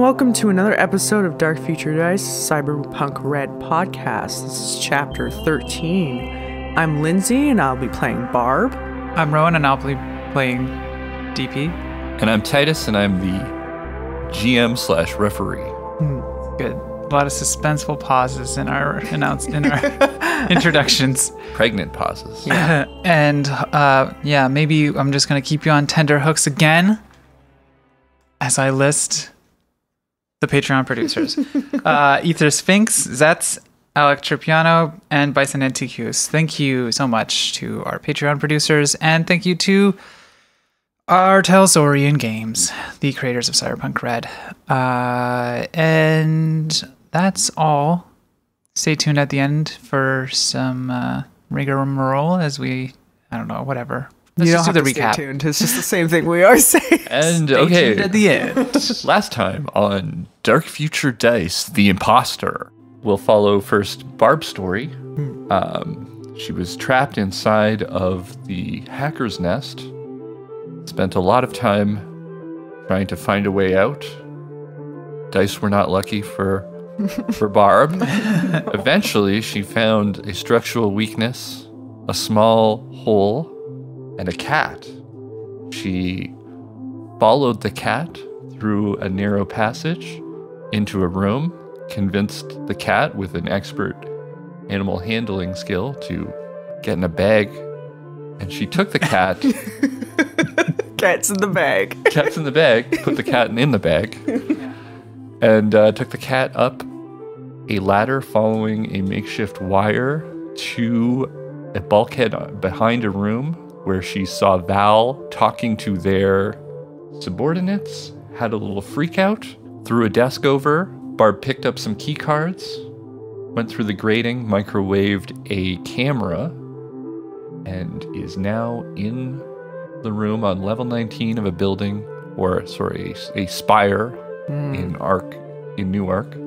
welcome to another episode of Dark Future Dice Cyberpunk Red Podcast. This is chapter 13. I'm Lindsay and I'll be playing Barb. I'm Rowan and I'll be playing DP. And I'm Titus and I'm the GM/referee. Good. A lot of suspenseful pauses in our introductions. Pregnant pauses. Yeah. And maybe I'm just going to keep you on tender hooks again as I list the Patreon producers. Ether Sphinx, Zetz, Alec Tripiano, and Bison NTQs. Thank you so much to our Patreon producers, and thank you to R.Talsorian Games, the creators of Cyberpunk Red. And that's all. Stay tuned at the end for some rigmarole as we, I don't know, whatever. Let's just do the recap. Stay tuned. It's just the same thing we are saying. And Stay tuned at the end. Last time on Dark Future Dice, The Imposter, we'll follow first Barb's story. She was trapped inside of the hacker's nest. Spent a lot of time trying to find a way out. Dice were not lucky for Barb. Eventually, she found a structural weakness, a small hole, and a cat. She followed the cat through a narrow passage into a room, convinced the cat with an expert animal handling skill to get in a bag, and she took the cat. Cat's in the bag. Cat's in the bag. Put the cat in the bag. And took the cat up a ladder following a makeshift wire to a bulkhead behind a room where she saw Val talking to their subordinates, had a little freak out, threw a desk over. Barb picked up some key cards, went through the grating, microwaved a camera, and is now in the room on level 19 of a building, a spire in New Ark.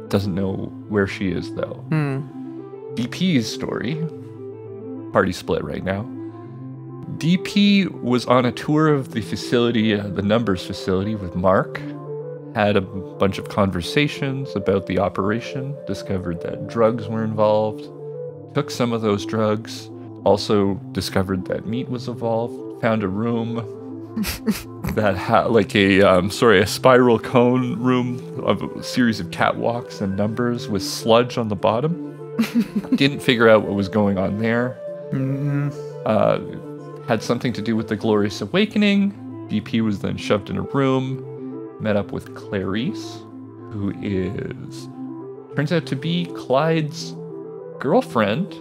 Doesn't know where she is though. DP's story, party split right now. DP was on a tour of the facility, the Numbers facility with Mark, had a bunch of conversations about the operation, discovered that drugs were involved, took some of those drugs, also discovered that meat was involved, found a room that had like a spiral cone room of a series of catwalks and numbers with sludge on the bottom. Didn't figure out what was going on there. Had something to do with the Glorious Awakening. DP was then shoved in a room, met up with Clarice, who turns out to be Clyde's girlfriend,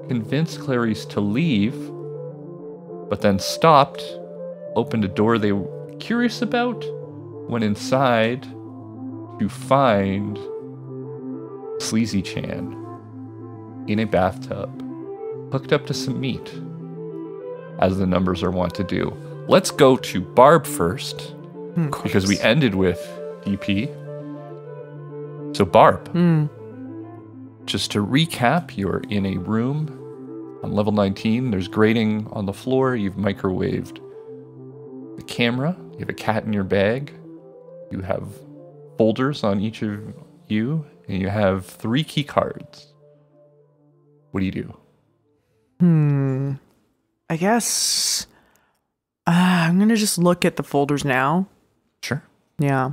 convinced Clarice to leave, but then stopped, opened a door they were curious about, went inside to find Sleazy Chan in a bathtub, hooked up to some meat, as the Numbers are wont to do. Let's go to Barb first, because we ended with DP. So Barb, just to recap, you're in a room on level 19. There's grating on the floor. You've microwaved the camera. You have a cat in your bag. You have folders on each of you, and you have 3 key cards. What do you do? I guess I'm going to just look at the folders now. Sure. Yeah.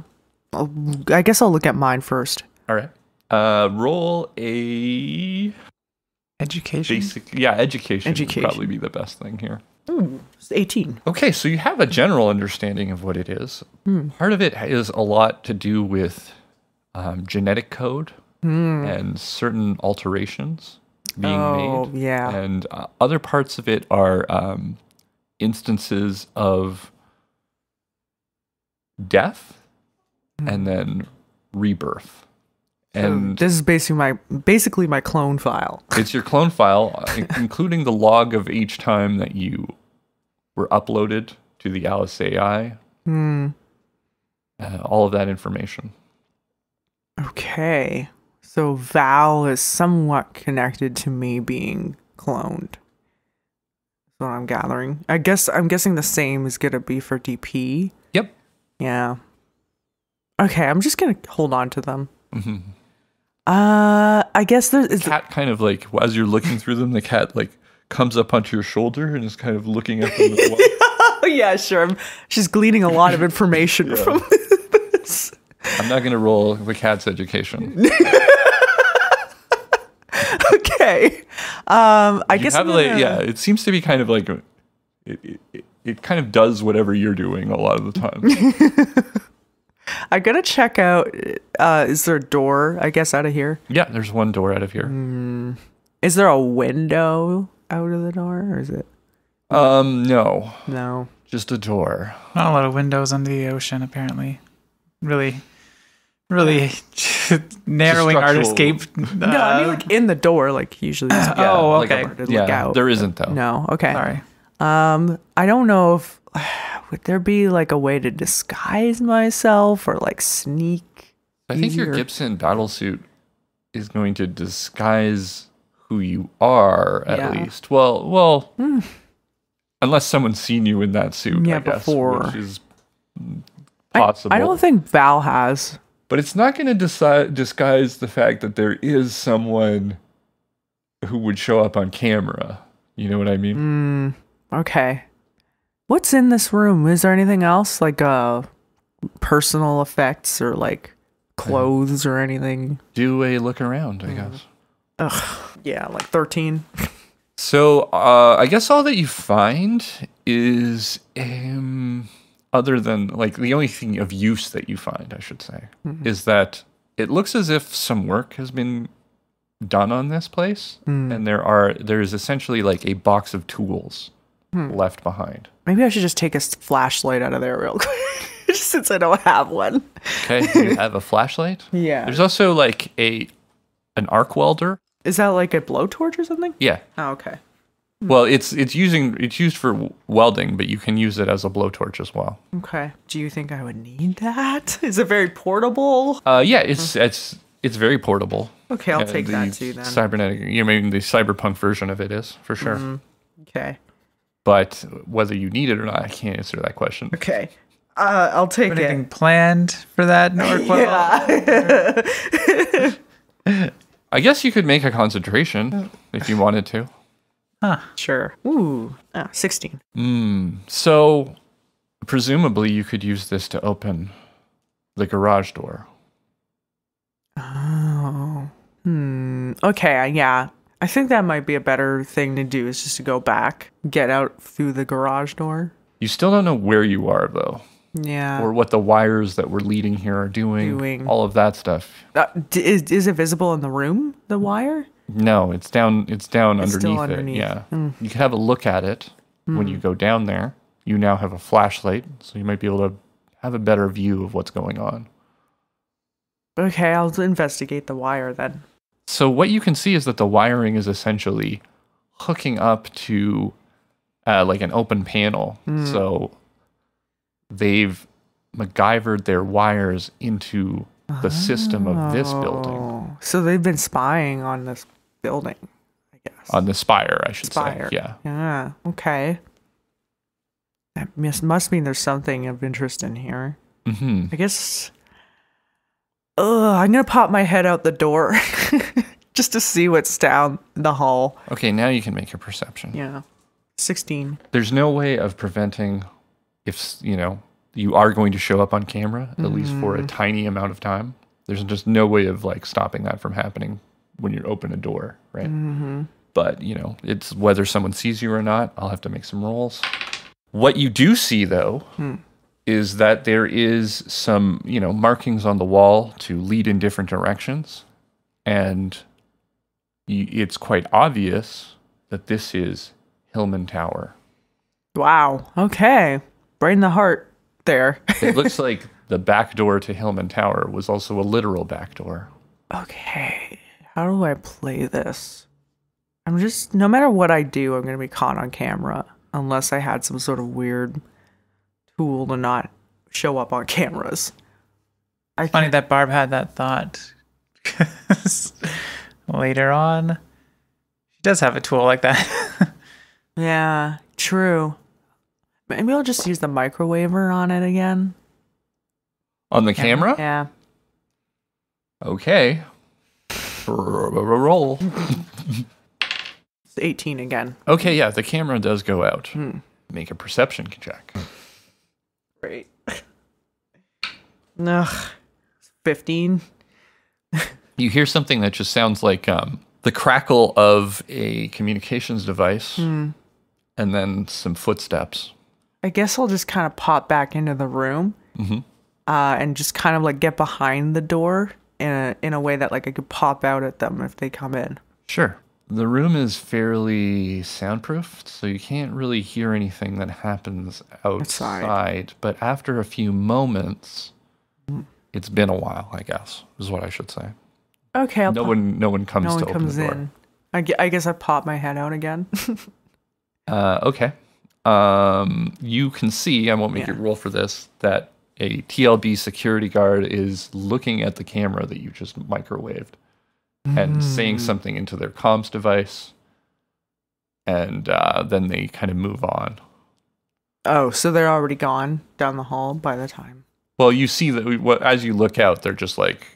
I guess I'll look at mine first. All right. Roll a Education. Education would probably be the best thing here. It's 18. Okay, so you have a general understanding of what it is. Part of it is a lot to do with genetic code and certain alterations being made. Yeah. And other parts of it are instances of death and then rebirth. And this is basically my clone file. It's your clone file, including the log of each time that you were uploaded to the Alice AI. All of that information. Okay. So Val is somewhat connected to me being cloned. That's what I'm gathering. I'm guessing the same is gonna be for DP. Yep. Yeah. Okay, I'm just gonna hold on to them. Mm-hmm. I guess there's The cat kind of like, as you're looking through them, the cat like comes up onto your shoulder and is kind of looking at them as well. Oh yeah, sure. She's gleaning a lot of information from this. I'm not gonna roll the cat's education. Okay. I guess I'm gonna... yeah, it seems to be kind of like it kind of does whatever you're doing a lot of the time. I gotta check out. Is there a door? I guess out of here. Yeah, there's one door out of here. Is there a window out of the door, or is it? No, just a door. Not a lot of windows under the ocean, apparently. Really narrowing our escape. No, I mean like in the door, like usually. Oh, okay. To look out. There isn't though. No, okay. Sorry. I don't know if would there be like a way to disguise myself or like sneak. I think your Gibson battlesuit is going to disguise who you are at least. Well, unless someone's seen you in that suit, I guess, before. which is possible. I don't think Val has. But it's not going to disguise the fact that there is someone who would show up on camera. You know what I mean? Okay. What's in this room? Is there anything else like personal effects or like clothes or anything? Do a look around, I guess. Ugh. Yeah, like 13. So I guess all that you find is other than like the only thing of use that you find, I should say, is that it looks as if some work has been done on this place, and there's essentially like a box of tools left behind. Maybe I should just take a flashlight out of there real quick, just since I don't have one. Okay, you have a flashlight? Yeah. There's also like an arc welder. Is that like a blowtorch or something? Yeah. Oh, okay. Well, it's used for welding, but you can use it as a blowtorch as well. Okay. Do you think I would need that? Is it very portable? Yeah, it's very portable. Okay, I'll take that too then. Cybernetic, you mean the cyberpunk version of it is for sure. Okay. But whether you need it or not, I can't answer that question. Okay. I'll take Anything planned for that, Norquist? Yeah. I guess you could make a concentration if you wanted to. Huh. Sure. Ooh. 16. So presumably you could use this to open the garage door. Oh. Okay, yeah. I think that might be a better thing to do is just to go back, get out through the garage door. You still don't know where you are though. Yeah. Or what the wires that were leading here are doing. All of that stuff. Is it visible in the room, the wire? No, it's down underneath still it. underneath. Yeah. You could have a look at it when you go down there. You now have a flashlight, so you might be able to have a better view of what's going on. Okay, I'll investigate the wire then. So what you can see is that the wiring is essentially hooking up to like an open panel. So they've MacGyvered their wires into the system of this building. So they've been spying on this building, I guess. On the spire, I should Spire. say. Yeah. Yeah, okay. That must mean there's something of interest in here. I guess... I'm going to pop my head out the door just to see what's down the hall. Okay, now you can make a perception. Yeah. 16. There's no way of preventing if, you are going to show up on camera, at least for a tiny amount of time. There's just no way of like stopping that from happening when you open a door, right? But, it's whether someone sees you or not. I'll have to make some rolls. What you do see, though, is that there is some, markings on the wall to lead in different directions. And it's quite obvious that this is Hillman Tower. Wow. Okay. Right in the heart there. It looks like the back door to Hillman Tower was also a literal back door. Okay. How do I play this? No matter what I do, I'm going to be caught on camera. Unless I had some sort of weird tool to not show up on cameras. Funny that Barb had that thought. Later on, she does have a tool like that. Yeah, true. Maybe I'll just use the microwaver on it again. On the camera? Yeah. Okay. Roll. It's 18 again. Okay, yeah, the camera does go out. Make a perception check. Great. Ugh. 15. You hear something that just sounds like the crackle of a communications device and then some footsteps. I guess I'll just kind of pop back into the room and just kind of like get behind the door in a way that like I could pop out at them if they come in. Sure. The room is fairly soundproofed, so you can't really hear anything that happens outside. But after a few moments, it's been a while, I guess, is what I should say. Okay. No one comes to open the door. In. I guess I pop my head out again. Okay. You can see, I won't make you roll for this, that a TLB security guard is looking at the camera that you just microwaved and saying something into their comms device. And then they kind of move on. Oh, so they're already gone down the hall by the time. Well, you see that as you look out, they're just like,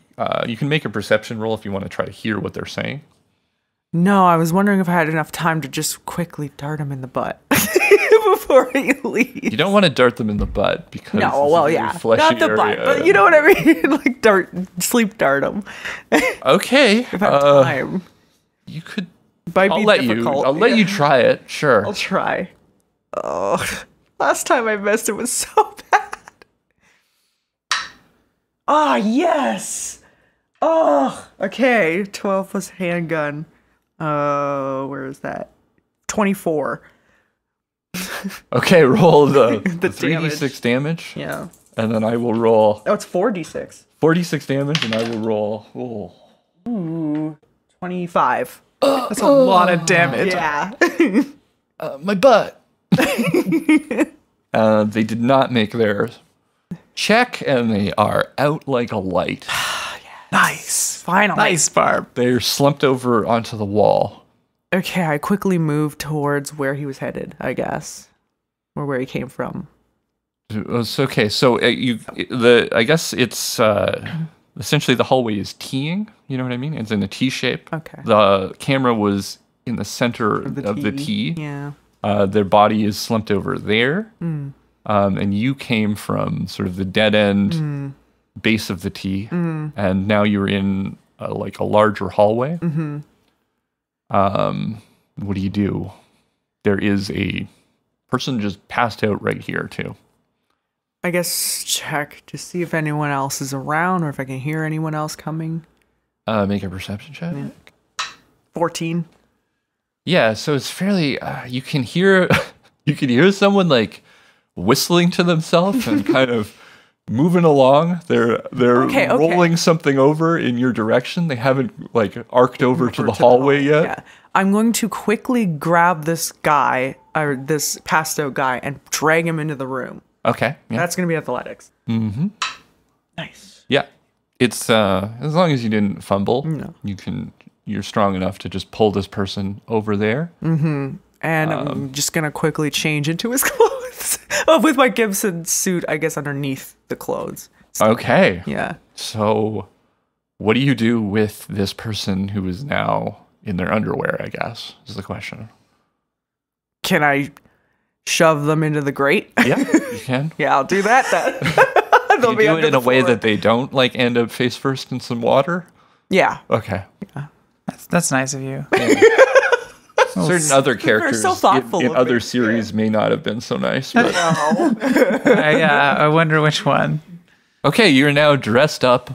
you can make a perception roll if you want to try to hear what they're saying. No, I was wondering if I had enough time to just quickly dart him in the butt before he leaves. You don't want to dart them in the butt because not the area. butt, but you know what I mean. Like sleep dart him. Okay, if I have time, you could. I'll let you try it. Sure, I'll try. Oh, last time I missed, it was so bad. Ah, yes. Oh, okay. 12 plus handgun. Where is that? 24. Okay, roll the 3d6 damage. Yeah. And then I will roll. Oh, it's 4d6. 46 damage, and I will roll. Ooh, 25. That's a lot of damage. Yeah. My butt. They did not make their check, and they are out like a light. Nice. Finally. Nice, Barb. They're slumped over onto the wall. Okay, I quickly moved towards where he was headed, I guess. Or where he came from. It's okay. So I guess it's essentially the hallway is T'ing. You know what I mean? It's in a T shape. Okay. The camera was in the center of the T. Yeah. Their body is slumped over there. And you came from sort of the dead end base of the T, and now you're in like a larger hallway. What do you do? There is a person just passed out right here too. I guess check to see if anyone else is around or if I can hear anyone else coming. Make a perception check. Yeah. 14. Yeah, so it's fairly. You can hear someone like whistling to themselves and kind of moving along. They're rolling something over in your direction. They haven't like arced over to the hallway yet. Yeah. I'm going to quickly grab this guy or this passed out guy and drag him into the room. Okay. Yeah. That's going to be athletics. Nice. Yeah. It's as long as you didn't fumble, No. you're strong enough to just pull this person over there. And I'm just going to quickly change into his clothes. With my Gibson suit, I guess, underneath the clothes. So, okay. Yeah. So what do you do with this person who is now in their underwear, I guess, is the question. Can I shove them into the grate? Yeah, you can. Yeah, I'll do that then. You do it in a way that they don't like end up face first in some water? Yeah. Okay. Yeah. That's nice of you. Yeah. Certain other characters so thoughtful in other series may not have been so nice. But... I wonder which one. Okay, you're now dressed up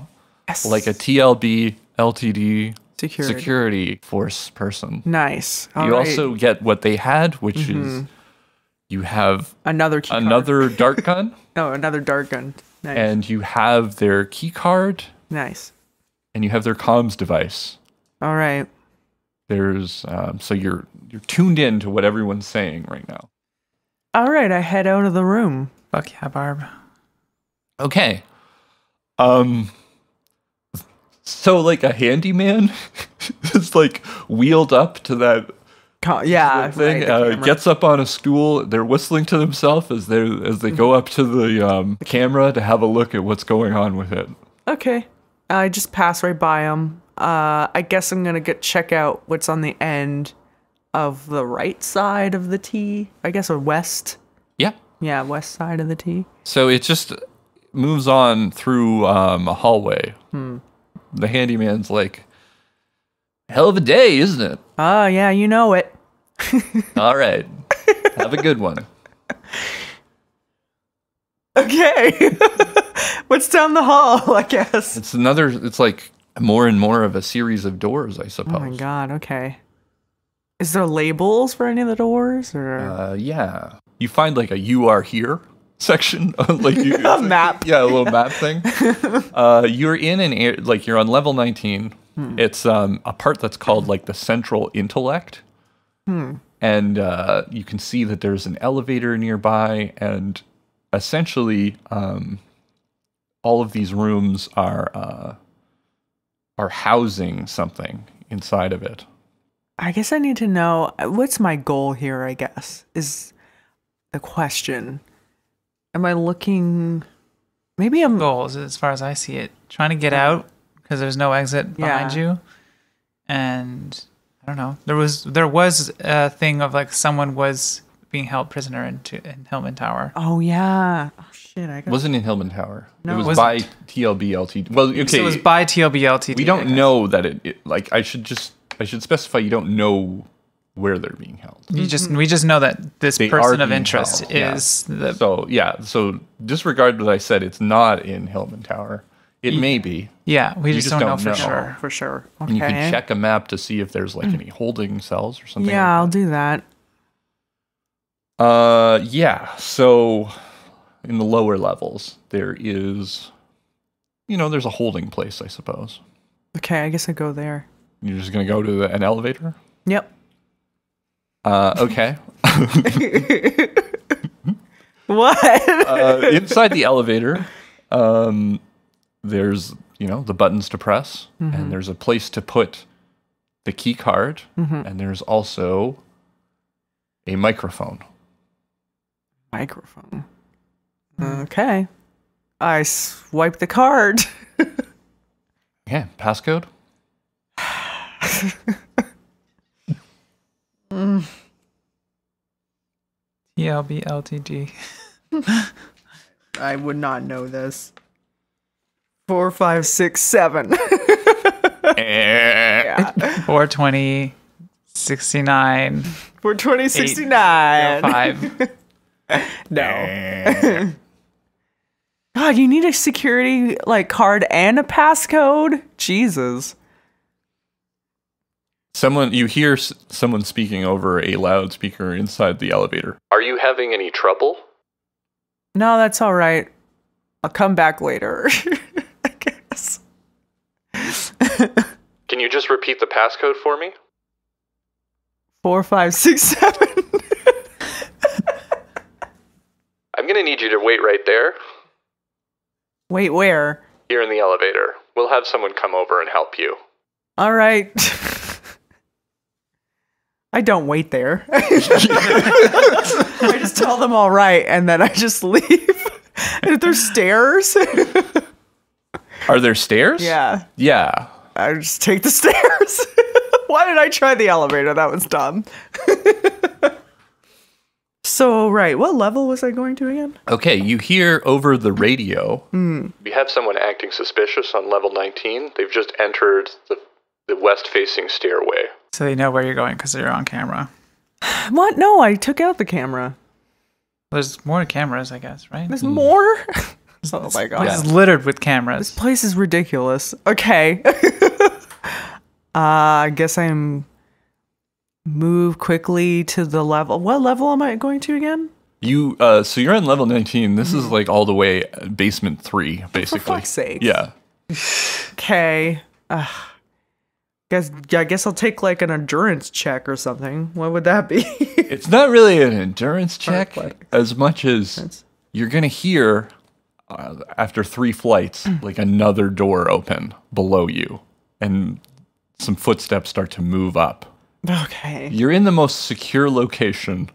like a TLB LTD security force person. Nice. You also get what they had, which is you have another dart gun. Oh, another dart gun. Nice. And you have their key card. Nice. And you have their comms device. All right. There's so you're tuned in to what everyone's saying right now. All right, I head out of the room. Fuck yeah, Barb. Okay. So like a handyman is like wheeled up to that Yeah, thing. right, the camera. Gets up on a stool. They're whistling to themselves as they go up to the camera to have a look at what's going on with it. Okay. I just pass right by them. I guess I'm gonna check out what's on the end of the right side of the T. I guess, or west. Yeah. Yeah, west side of the T. So it just moves on through a hallway. The handyman's like, hell of a day, isn't it? Oh, yeah, you know it. All right. Have a good one. Okay. What's down the hall, I guess? It's like more and more of a series of doors, I suppose. Oh my god, okay. Is there labels for any of the doors? Or Yeah. You find like a "You Are Here" section. Like a map. Yeah, a little map thing. You're in an area, like you're on level 19. It's a part that's called like the Central Intellect. And you can see that there's an elevator nearby, and essentially all of these rooms are housing something inside of it. I guess I need to know what's my goal here, I guess, is the question. Am I looking... Maybe I'm... Goals, as far as I see it. Trying to get out, because there's no exit behind you. And I don't know. There was a thing of like someone was being held prisoner in Hillman Tower. Oh, yeah. Oh, shit. It wasn't in Hillman Tower. No, it was by TLB LTD. Well, okay. So it was by TLB LTD. We don't know that it like, I should specify you don't know where they're being held. We just know that this person of interest is the... So disregard what I said. It's not in Hillman Tower. It may be. Yeah, we just don't know for sure. For sure. Okay. And you can check a map to see if there's like any holding cells or something. Yeah, I'll do that. Yeah. So in the lower levels, there is, there's a holding place, I suppose. Okay, I guess I go there. You're just going to go to an elevator? Yep. Okay. What? Inside the elevator, there's, the buttons to press, and there's a place to put the key card, and there's also a microphone. Microphone. Okay. I swipe the card. Yeah, passcode. TLB LTD. I would not know this. 4, 5, 6, 7. Yeah. 420, 69. 420, 69. 5. No. God, you need a security card and a passcode? Jesus. You hear someone speaking over a loudspeaker inside the elevator. Are you having any trouble? No, that's all right. I'll come back later. I guess. Can you just repeat the passcode for me? 4, 5, 6, 7. I'm going to need you to wait right there. Wait, where? Here in the elevator. We'll have someone come over and help you. All right. I don't wait there. I just tell them all right, and then I just leave. And if there's stairs... Are there stairs? Yeah. Yeah. I just take the stairs. Why did I try the elevator? That was dumb. So, right. What level was I going to again? Okay, you hear over the radio. We have someone acting suspicious on level 19. They've just entered the west-facing stairway. So they know where you're going because you're on camera. What? No, I took out the camera. There's more cameras, I guess, right? There's more? Oh my god. It's littered with cameras. This place is ridiculous. Okay. I guess I'm... Move quickly to the level. What level am I going to again? So you're on level 19. This is like all the way basement 3, basically. For fuck's sake. Yeah. Okay. I guess I'll take an endurance check or something. What would that be? It's not really an endurance check as much as you're going to hear after 3 flights another door open below you and some footsteps start to move up. Okay. You're in the most secure location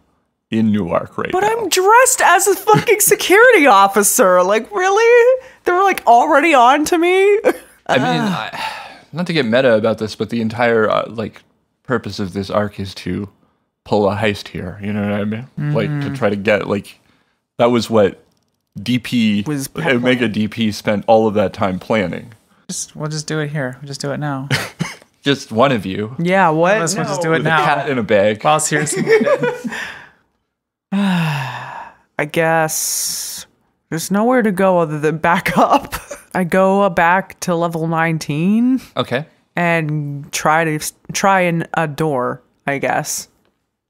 in Newark right But now. I'm dressed as a fucking security officer. Like, really? They were like already on to me? I mean, not to get meta about this, but the entire purpose of this arc is to pull a heist here. You know what I mean? Like to try to get that was what Omega DP spent all of that time planning. We'll just do it here. We'll just do it now. Just one of you. Yeah, what? We'll just do it With now. a cat in a bag. While seriously muted. I guess there's nowhere to go other than back up. I go back to level 19 Okay. and try a door, I guess.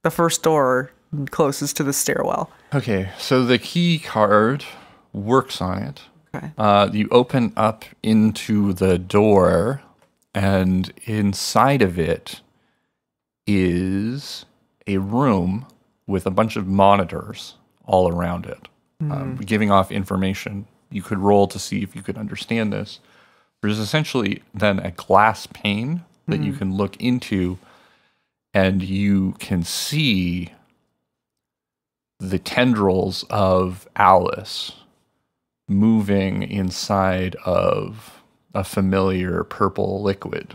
The first door closest to the stairwell. Okay, so the key card works on it. Okay. You open up into the door, and inside of it is a room with a bunch of monitors all around it, giving off information. You could roll to see if you could understand this. There's essentially then a glass pane that you can look into, and you can see the tendrils of Alice moving inside of a familiar purple liquid.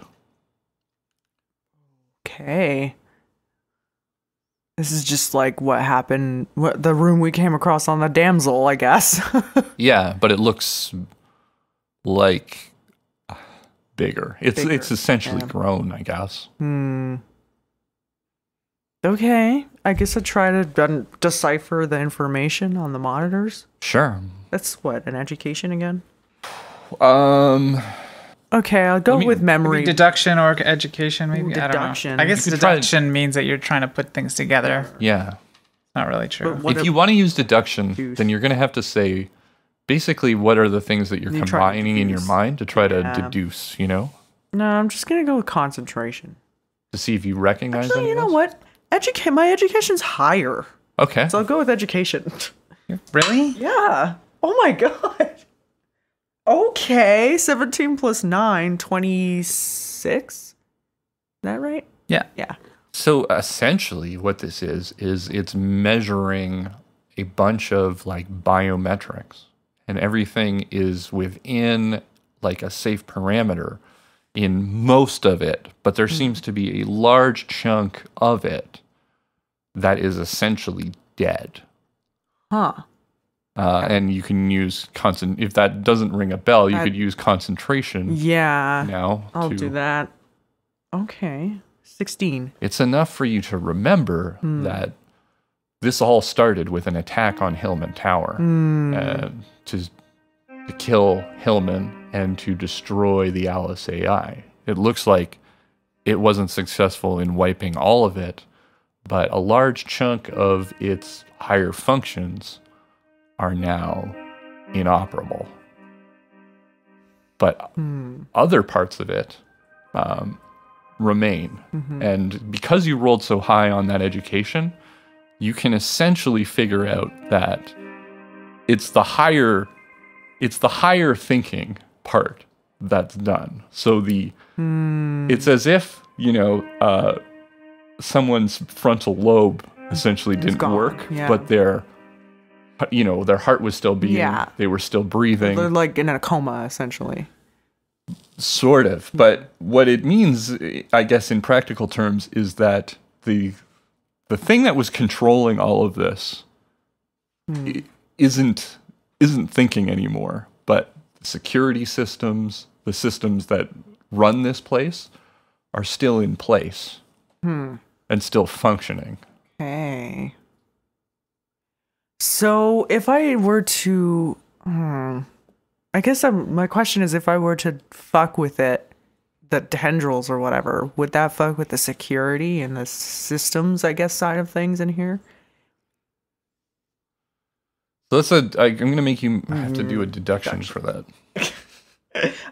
Okay. This is just like what happened, the room we came across on the damsel, I guess. Yeah, but it looks like bigger. It's essentially grown, I guess. Okay. I guess I try to decipher the information on the monitors. Sure. That's what, an education again? Um, Okay, I'll go with memory. Maybe deduction or education, maybe. I deduction. don't know. I guess You could try deduction means that you're trying to put things together. yeah. Not really true. But If you want to use deduction, then you're going to have to say basically what are the things that you're You try to combining in your deduce. mind to try to Yeah. deduce, you know, No, I'm just gonna go with concentration. to see if you recognize Actually, any you of know this? what? My education's higher, Okay. so I'll go with education. Really? Yeah. Oh my god. Okay, 17 plus 9, 26? Is that right? Yeah. Yeah. So essentially what this is it's measuring a bunch of biometrics, and everything is within a safe parameter in most of it, but there seems to be a large chunk of it that is essentially dead. Huh. And you can use if that doesn't ring a bell, you could use concentration Yeah. now. I'll do that. Okay. 16. It's enough for you to remember that this all started with an attack on Hillman Tower to kill Hillman and to destroy the Alice AI. It looks like it wasn't successful in wiping all of it, but a large chunk of its higher functions are now inoperable. But other parts of it remain. And because you rolled so high on that education, you can essentially figure out that it's the higher thinking part that's done. So it's as if, someone's frontal lobe essentially didn't gone, work, yeah. but their heart was still beating. Yeah. They were still breathing. They're like in a coma, essentially. Sort of. But what it means, I guess, in practical terms, is that the thing that was controlling all of this isn't thinking anymore, but the security systems, the systems that run this place, are still in place and still functioning. Okay. So if I were to, I guess my question is, if I were to fuck with it, the tendrils or whatever, would that fuck with the security and the systems, I guess, side of things in here? So I'm going to make you have to do a deduction for that.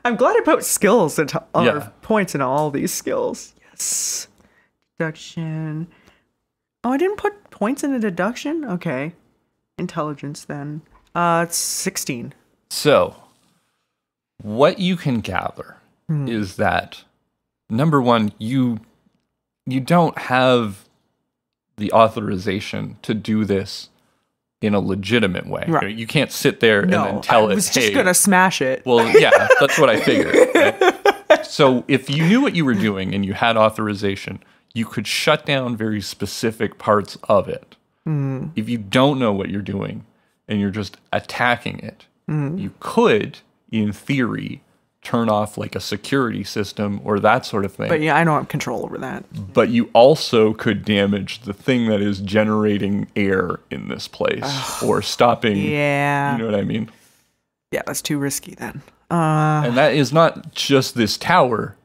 I'm glad I put skills into Yeah. points into all these skills. Yes. Deduction. Oh, I didn't put points into deduction? Okay. Intelligence then. It's 16. So, what you can gather is that, number one, you you don't have the authorization to do this in a legitimate way. Right. You can't sit there and then tell it, I was just going to smash it. Well, yeah, that's what I figured. Right? So if you knew what you were doing and you had authorization, you could shut down very specific parts of it. If you don't know what you're doing and you're just attacking it, you could, in theory, turn off like a security system or that sort of thing. But yeah, I don't have control over that. But you also could damage the thing that is generating air in this place or stopping. Yeah. You know what I mean? Yeah, that's too risky then. And that is not just this tower.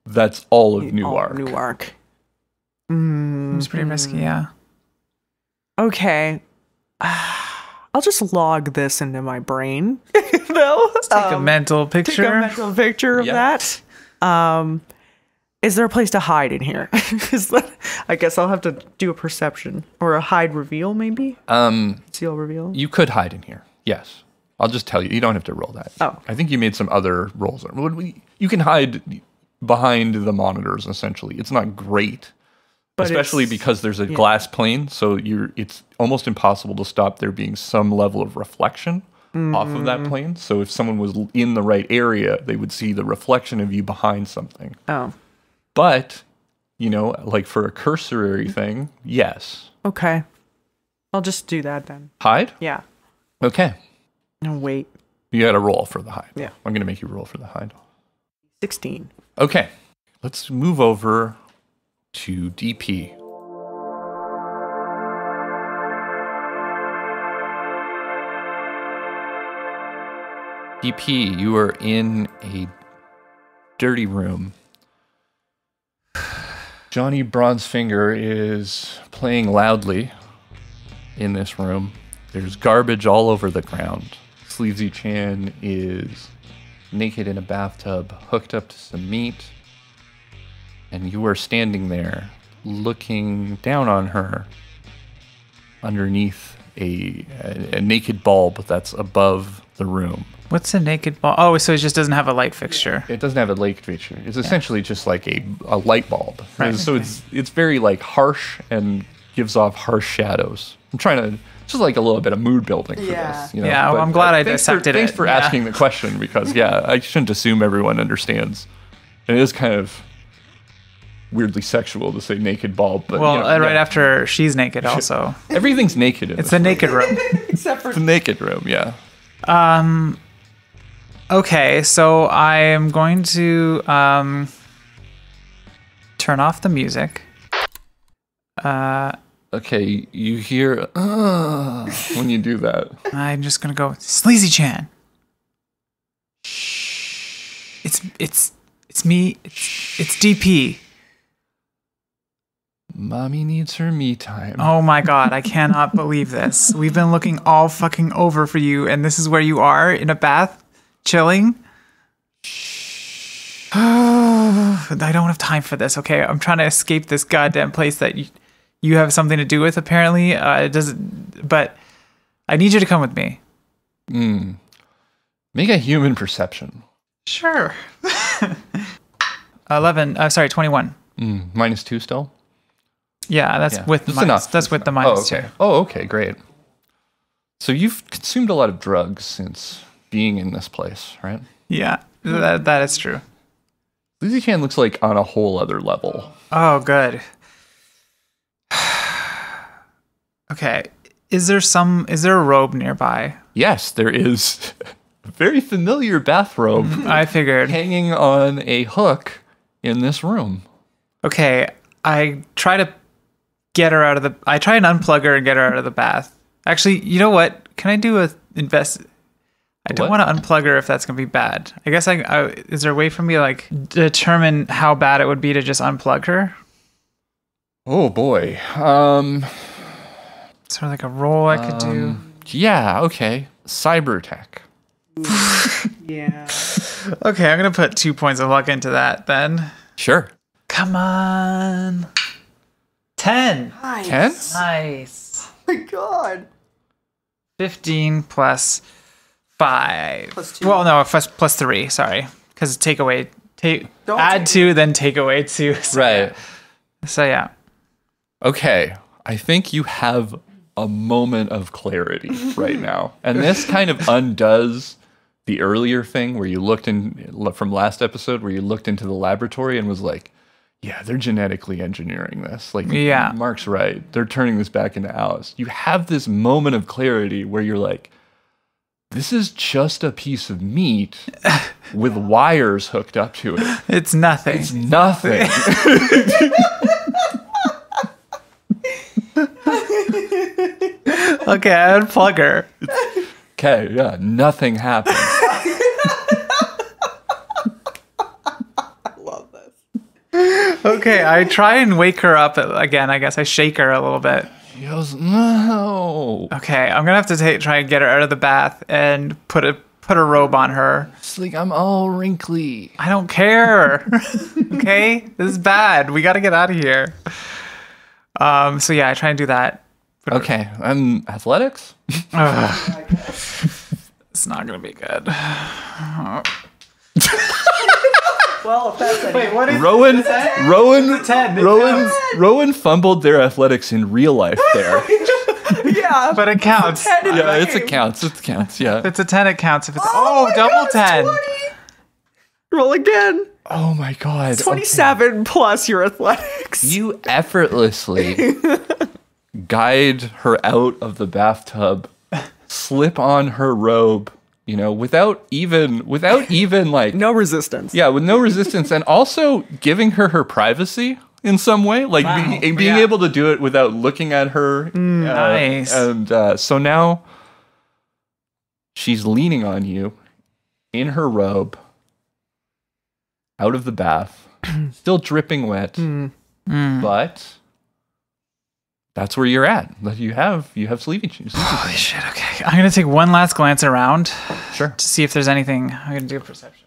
That's all of New Ark. New Ark. It's pretty risky, yeah. Okay. I'll just log this into my brain. Though. Take a mental picture. Take a mental picture of that. Is there a place to hide in here? I guess I'll have to do a perception or a hide reveal, maybe. Seal reveal. You could hide in here. Yes, I'll just tell you. You don't have to roll that. Oh, I think you made some other rolls. You can hide behind the monitors. Essentially, it's not great, but especially because there's a glass plane, so it's almost impossible to stop there being some level of reflection off of that plane. So if someone was in the right area, they would see the reflection of you behind something. Oh. But, like for a cursory thing, yes. Okay. I'll just do that then. Hide? Yeah. Okay. No, wait. You got to roll for the hide. Yeah. I'm going to make you roll for the hide. 16. Okay. Let's move over to DP. DP, you are in a dirty room. Johnny Bronzefinger is playing loudly in this room. There's garbage all over the ground. Sleazy Chan is naked in a bathtub, hooked up to some meat. And you are standing there, looking down on her underneath a naked bulb that's above the room. What's a naked bulb? Oh, so it just doesn't have a light fixture. It doesn't have a light fixture. It's essentially just like a light bulb. Right. So it's very like harsh and gives off harsh shadows. I'm trying to just like a little bit of mood building for this. Yeah, well, I'm glad I dissected it. Thanks for asking the question because I shouldn't assume everyone understands. And it is kind of weirdly sexual to say naked bulb, but right after she's naked also. Everything's naked in It's a naked room. Except for the naked room, yeah. Okay, so I am going to turn off the music. Okay, you hear when you do that. I'm just gonna go Sleazy Chan. Shh. It's me. It's DP. Mommy needs her me time. Oh my god, I cannot believe this. We've been looking all fucking over for you, and this is where you are in a bath, chilling. I don't have time for this. Okay, I'm trying to escape this goddamn place that you have something to do with. Apparently, it doesn't. But I need you to come with me. Make a human perception. Sure. 21. -2 still. Yeah, that's with that's minus. enough. That's with the minus 2. Oh, okay, great. So you've consumed a lot of drugs since being in this place, right? Yeah, that is true. Sleazy Chan looks like on a whole other level. Oh, good. Okay, is there a robe nearby? Yes, there is a very familiar bathrobe. I figured. Hanging on a hook in this room. Okay, I try to get her out of I try and unplug her and get her out of the bath. Actually, you know what? Can I do I don't want to unplug her if that's going to be bad. I guess is there a way for me to like determine how bad it would be to just unplug her? Oh boy. Sort of like a roll I could do. Yeah, okay. Cyber tech. yeah. Okay, I'm going to put 2 points of luck into that then. Sure. Come on. 10. Nice. 10? Nice. Oh my god. 15 plus 5. Plus 2. Well, no, plus 3, sorry. Because take away, add 2, then take away 2. So Right. So yeah. Okay, I think you have a moment of clarity right now. And this kind of undoes the earlier thing where you looked from last episode where you looked into the laboratory and was like, yeah, they're genetically engineering this. Like, yeah. Mark's right. They're turning this back into Alice. You have this moment of clarity where you're like, this is just a piece of meat with wires hooked up to it. It's nothing. It's nothing. Okay, I unplug her. Okay, yeah, nothing happened. I love this. Okay, I try and wake her up again. I guess I shake her a little bit. She goes, no. Okay, I'm gonna have to try and get her out of the bath and put a robe on her. It's like, I'm all wrinkly. I don't care. Okay, this is bad. We got to get out of here. So yeah, I try and do that. Okay, athletics? It's not gonna be good. Well, if that's Wait, what is Rowan fumbled their athletics in real life there. yeah, but it counts. Yeah, it counts, yeah. If it's a 10, it counts. If it's double 10. 20. Roll again. Oh my god. 27 plus your athletics. You effortlessly guide her out of the bathtub, slip on her robe, without even like no resistance. Yeah, with no resistance, and also giving her privacy in some way, like being able to do it without looking at her. Nice. And so now she's leaning on you in her robe, out of the bath, still dripping wet, but that's where you're at. You have sleeping shoes. Holy shit, okay. I'm going to take one last glance around. Sure. To see if there's anything. I'm going to do a perception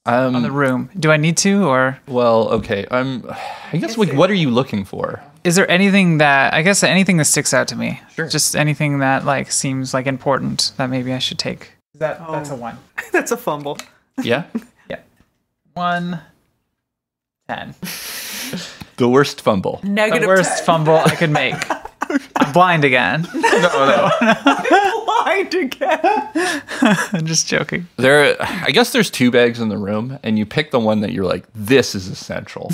on that. On the room. Do I need to, or? Well, okay. I guess, what are you looking for? Is there anything anything that sticks out to me? Sure. Just anything that, seems, important that maybe I should take. That's a 1. That's a fumble. Yeah? Yeah. 1, 10. The worst fumble. Negative the worst 10. fumble I could make. I'm blind again. No. Blind again. I'm just joking. I guess there's 2 bags in the room, and you pick the one that you're like, this is essential.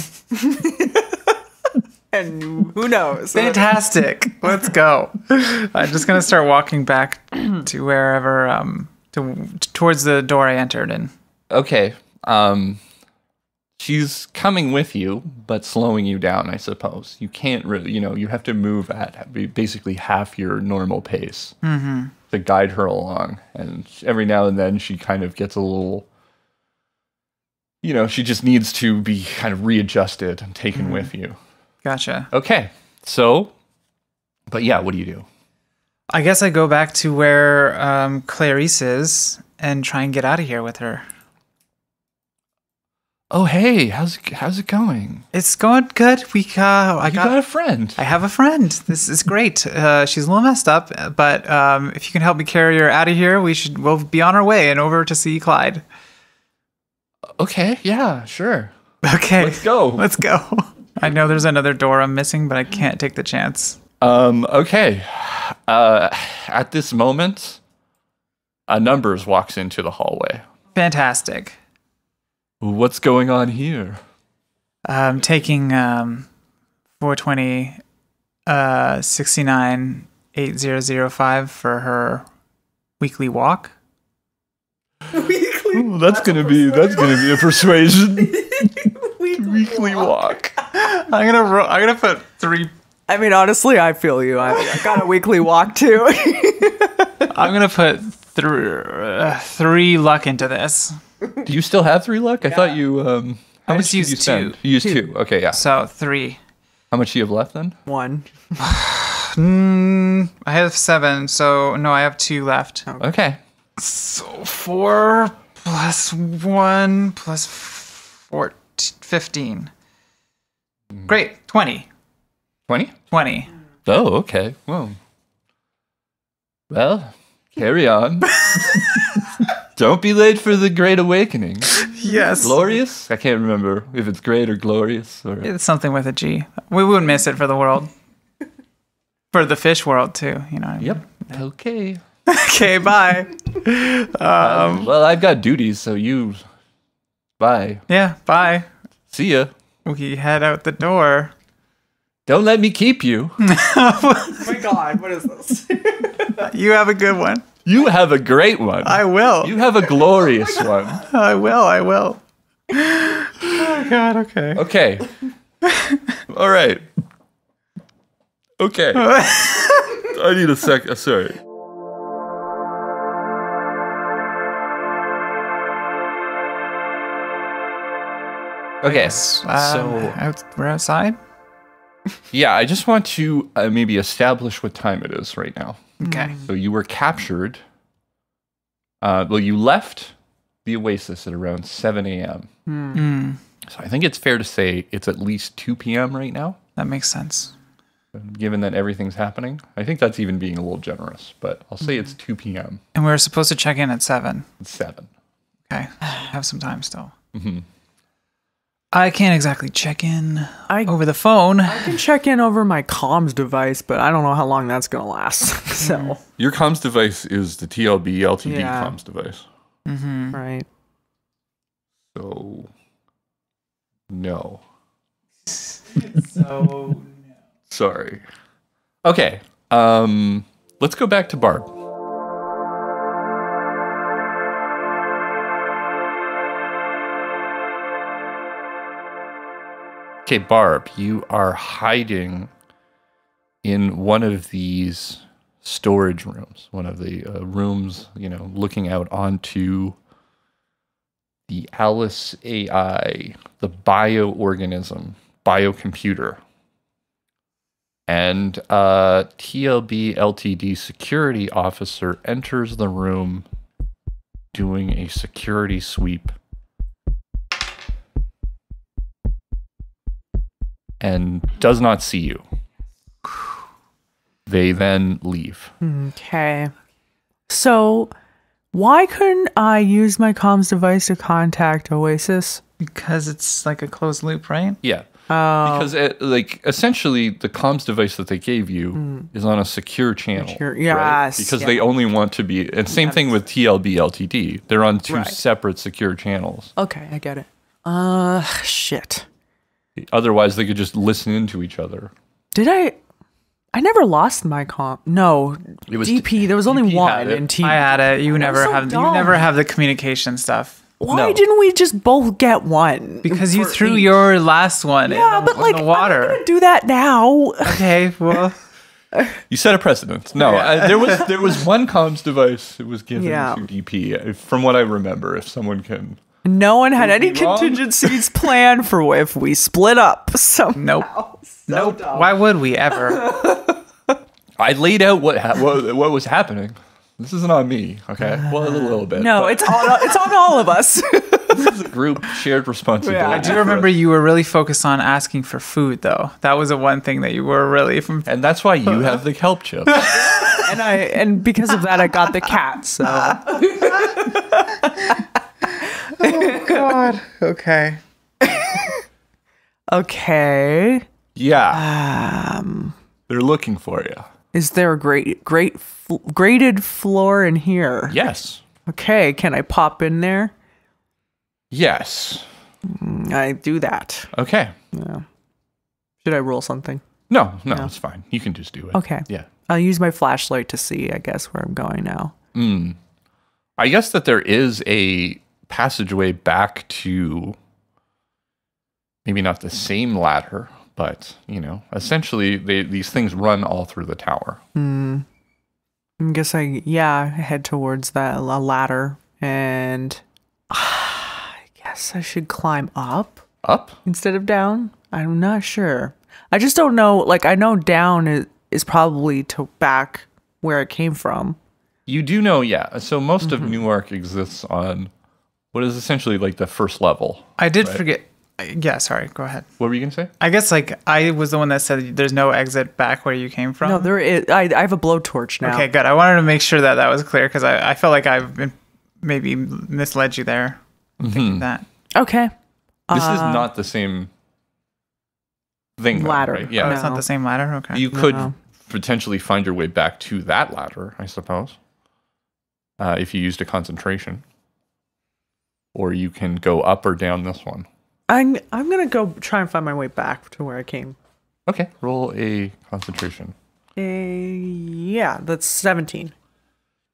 And who knows? Fantastic. Let's go. I'm just going to start walking back to wherever, towards the door I entered in. Okay. She's coming with you, but slowing you down, I suppose. You can't really, you have to move at basically half your normal pace to guide her along. And every now and then she kind of gets a little, she just needs to be kind of readjusted and taken with you. Gotcha. Okay. So, but yeah, what do you do? I guess I go back to where Clarice is and try and get out of here with her. Oh, hey, how's it going? It's going good. I got a friend. I have a friend. This is great. She's a little messed up, but if you can help me carry her out of here, we'll be on our way and over to see Clyde. Okay, yeah, sure. Okay. Let's go. Let's go. I know there's another door I'm missing, but I can't take the chance. Okay. At this moment, a Numbers walks into the hallway. Fantastic. What's going on here? I'm taking 420 698005 for her weekly walk. Ooh, that's gonna be a persuasion. Weekly walk. I'm gonna put 3. I mean, honestly, I feel you. I got a weekly walk too. I'm gonna put 3 luck into this. Do you still have 3 luck? I thought you. How much did you spend? 2. You used 2. Okay, yeah. So 3. How much do you have left then? 1. I have 7, so no, I have 2 left. Okay. So 4 plus 1 plus 15. Great, 20. 20? 20. Oh, okay. Well, carry on. Don't be late for the Great Awakening. Yes. Glorious? I can't remember if it's great or glorious. Or... It's something with a G. We wouldn't miss it for the world. For the fish world, too. You know what I mean? Yep. Okay. Okay, bye. Well, I've got duties, so you... Bye. Yeah, bye. See ya. We head out the door. Don't let me keep you. Oh my god, what is this? You have a good one. You have a great one. I will. You have a glorious one. I will. Oh god, okay. Okay. All right. Okay. I need a sec. Sorry. Okay, We're outside? Yeah, I just want to maybe establish what time it is right now. Okay. So you were captured. You left the Oasis at around 7 a.m. So I think it's fair to say it's at least 2 p.m. right now. That makes sense. Given that everything's happening. I think that's even being a little generous, but I'll say it's 2 p.m. And we were supposed to check in at 7. It's 7. Okay. Have some time still. Mm-hmm. I can't exactly check in over the phone. I can check in over my comms device, but I don't know how long that's going to last. So your comms device is the TLB LTD comms device. Mm-hmm. Right. So, no. Sorry. Okay. Let's go back to Barb. Okay, Barb, you are hiding in one of these storage rooms, one of the rooms, looking out onto the Alice AI, the bioorganism, biocomputer. And TLB LTD security officer enters the room doing a security sweep and does not see you. They then leave. Okay. So, why couldn't I use my comms device to contact Oasis? Because it's like a closed loop, right? Yeah. Because essentially the comms device that they gave you is on a secure channel. Yes. Right? Because they only want to be, and same thing with TLB LTD. They're on two separate secure channels. Okay, I get it. Shit. Otherwise, they could just listen into each other. Did I never lost my comp. No, it was DP. There was only DP one in TP. I had it. You never have the communication stuff. Why didn't we just both get one? Because you threw your last one in the water. I'm gonna do that now. Okay, well. You set a precedent. No, there was one comms device that was given to DP, from what I remember, if someone can... No one had any contingencies planned for if we split up somehow. Nope. Why would we ever? I laid out what was happening. This isn't on me, okay? Well, a little bit. No, it's on all of us. This is a group shared responsibility. Yeah, I do remember you were really focused on asking for food, though. That was the one thing that you were really... And that's why you have the kelp chips. and because of that, I got the cat, so... Oh, God. Okay. Okay. Yeah. They're looking for you. Is there a graded floor in here? Yes. Okay, can I pop in there? Yes. I do that. Okay. Yeah. Should I roll something? No, it's fine. You can just do it. Okay. Yeah. I'll use my flashlight to see, I guess, where I'm going now. I guess that there is a passageway back to maybe not the same ladder, but, essentially these things run all through the tower. I guess I head towards that ladder, and I guess I should climb up. Up? Instead of down? I'm not sure. I just don't know. Like, I know down is probably to back where it came from. You do know, yeah. So most of Newark exists on what is essentially like the first level. I did forget. Yeah, sorry. Go ahead. What were you going to say? I guess I was the one that said there's no exit back where you came from. No, there is. I have a blowtorch now. Okay, good. I wanted to make sure that was clear because I felt like I've been maybe misled you there. Thinking that. Okay. This is not the same thing. Ladder. Right? Yeah. Oh, it's not the same ladder? Okay. You could potentially find your way back to that ladder, I suppose, if you used a concentration. Or you can go up or down this one. I'm gonna go try and find my way back to where I came. Okay, roll a concentration. Yeah, that's 17.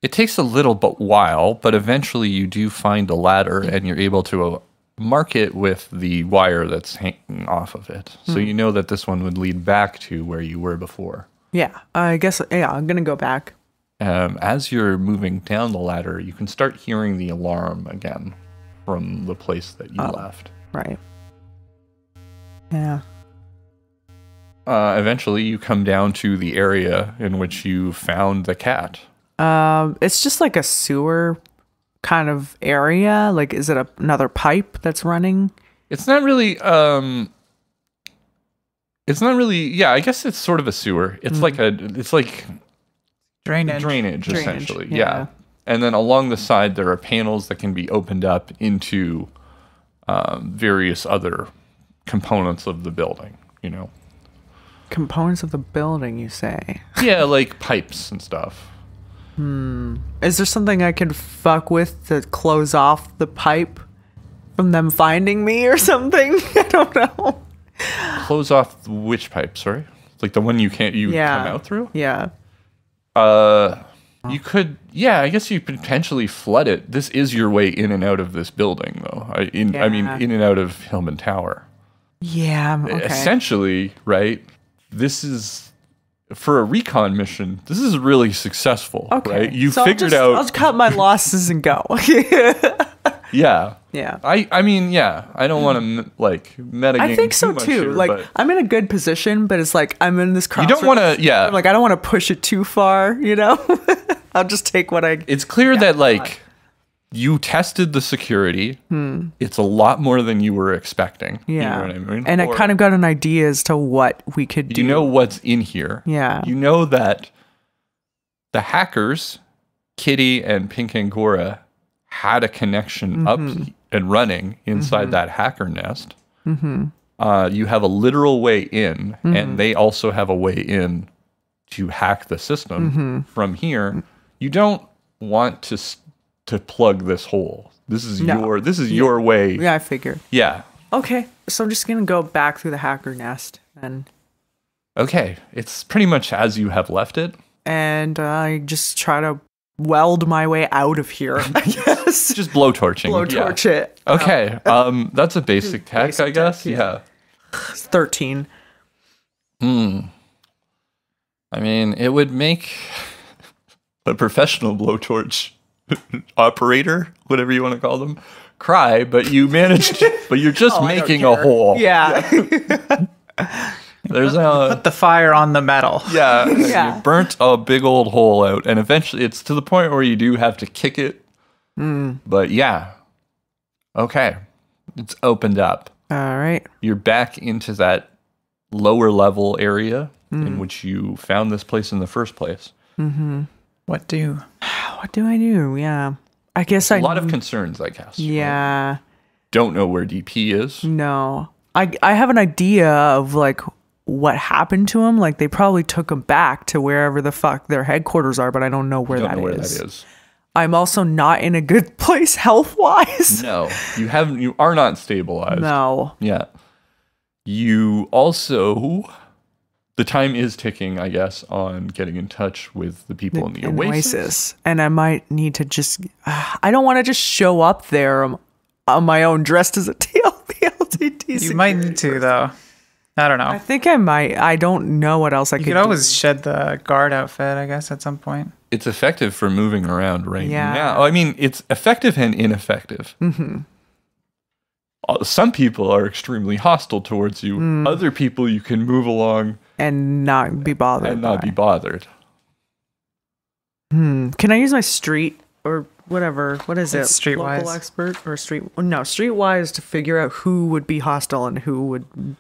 It takes a little while, but eventually you do find a ladder and you're able to mark it with the wire that's hanging off of it. So you know that this one would lead back to where you were before. Yeah, I guess, I'm gonna go back. As you're moving down the ladder, you can start hearing the alarm again from the place that you left. Right. Yeah. Eventually you come down to the area in which you found the cat. It's just like a sewer kind of area. Like, is it another pipe that's running? It's not really, yeah, I guess it's sort of a sewer. It's like drainage essentially. Yeah. And then along the side, there are panels that can be opened up into various other components of the building, you know. Components of the building, you say? Yeah, like pipes and stuff. Is there something I can fuck with to close off the pipe from them finding me or something? I don't know. Close off which pipe, sorry? Like the one you come out through? Yeah. You could, I guess you could potentially flood it. This is your way in and out of this building, though. I mean, in and out of Hillman Tower. Yeah, okay. Essentially, right, this is, for a recon mission, this is really successful, right? You figured out... I'll just cut my losses and go. Yeah. Yeah. I mean, I don't want to, like, metagame I think so, much too. here, Like, I'm in a good position, but it's like, I'm in this crossroads. You don't want to, Like, I don't want to push it too far, you know? I'll just take what I... It's clear that, like, you tested the security. It's a lot more than you were expecting. Yeah. You know what I mean? And I kind of got an idea as to what we could do. You know what's in here. Yeah. You know that the hackers, Kitty and Pink Angora, had a connection up and running inside that hacker nest. You have a literal way in, and they also have a way in to hack the system from here. You don't want to plug this hole. This is your way. Yeah, I figured. Yeah. Okay, so I'm just gonna go back through the hacker nest and. Okay, it's pretty much as you have left it. And I just try to weld my way out of here, I guess. Just blowtorching. Blowtorch it. Okay, that's a basic tech, I guess. Yeah. 13. I mean, it would make a professional blowtorch operator, whatever you want to call them, cry, but you managed, but you're just making a hole. Yeah. There's Put the fire on the metal. Yeah. You burnt a big old hole out, and eventually it's to the point where you do have to kick it. But yeah. Okay. It's opened up. All right. You're back into that lower level area in which you found this place in the first place. What do I do? Yeah. I guess A lot of concerns, I guess. Yeah. Right? Don't know where DP is. No. I have an idea of like what happened to him. Like they probably took him back to wherever the fuck their headquarters are, but I don't know where that is. I'm also not in a good place health-wise. No, you are not stabilized. No. Yeah. You also, the time is ticking, I guess, on getting in touch with the people in the Oasis. And I might need to just, I don't want to just show up there on my own dressed as a LTT. You might need to, though. I don't know. I think I might. I don't know what else I could do. You could always shed the guard outfit, I guess, at some point. It's effective for moving around now. I mean, it's effective and ineffective. Some people are extremely hostile towards you. Other people you can move along and not be bothered. Can I use my street or whatever? What is it? Streetwise. Local expert or street? No, streetwise to figure out who would be hostile and who would.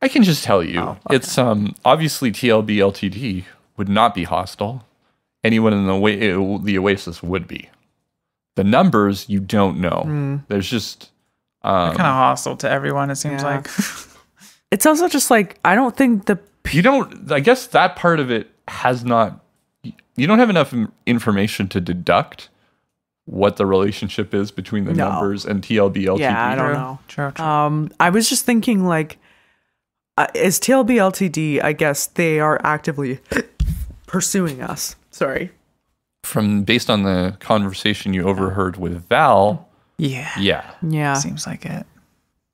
I can just tell you, it's obviously TLB LTD would not be hostile. Anyone in the Oasis would be. The numbers, you don't know. There's just... They're kind of hostile to everyone, it seems like. It's also just like, I don't think I guess that part of it has not... You don't have enough information to deduct what the relationship is between the numbers and TLB LTD. Yeah, I don't know. True. I was just thinking, like, as TLB LTD, I guess they are actively pursuing us. Sorry. Based on the conversation you overheard with Val... Yeah. Seems like it.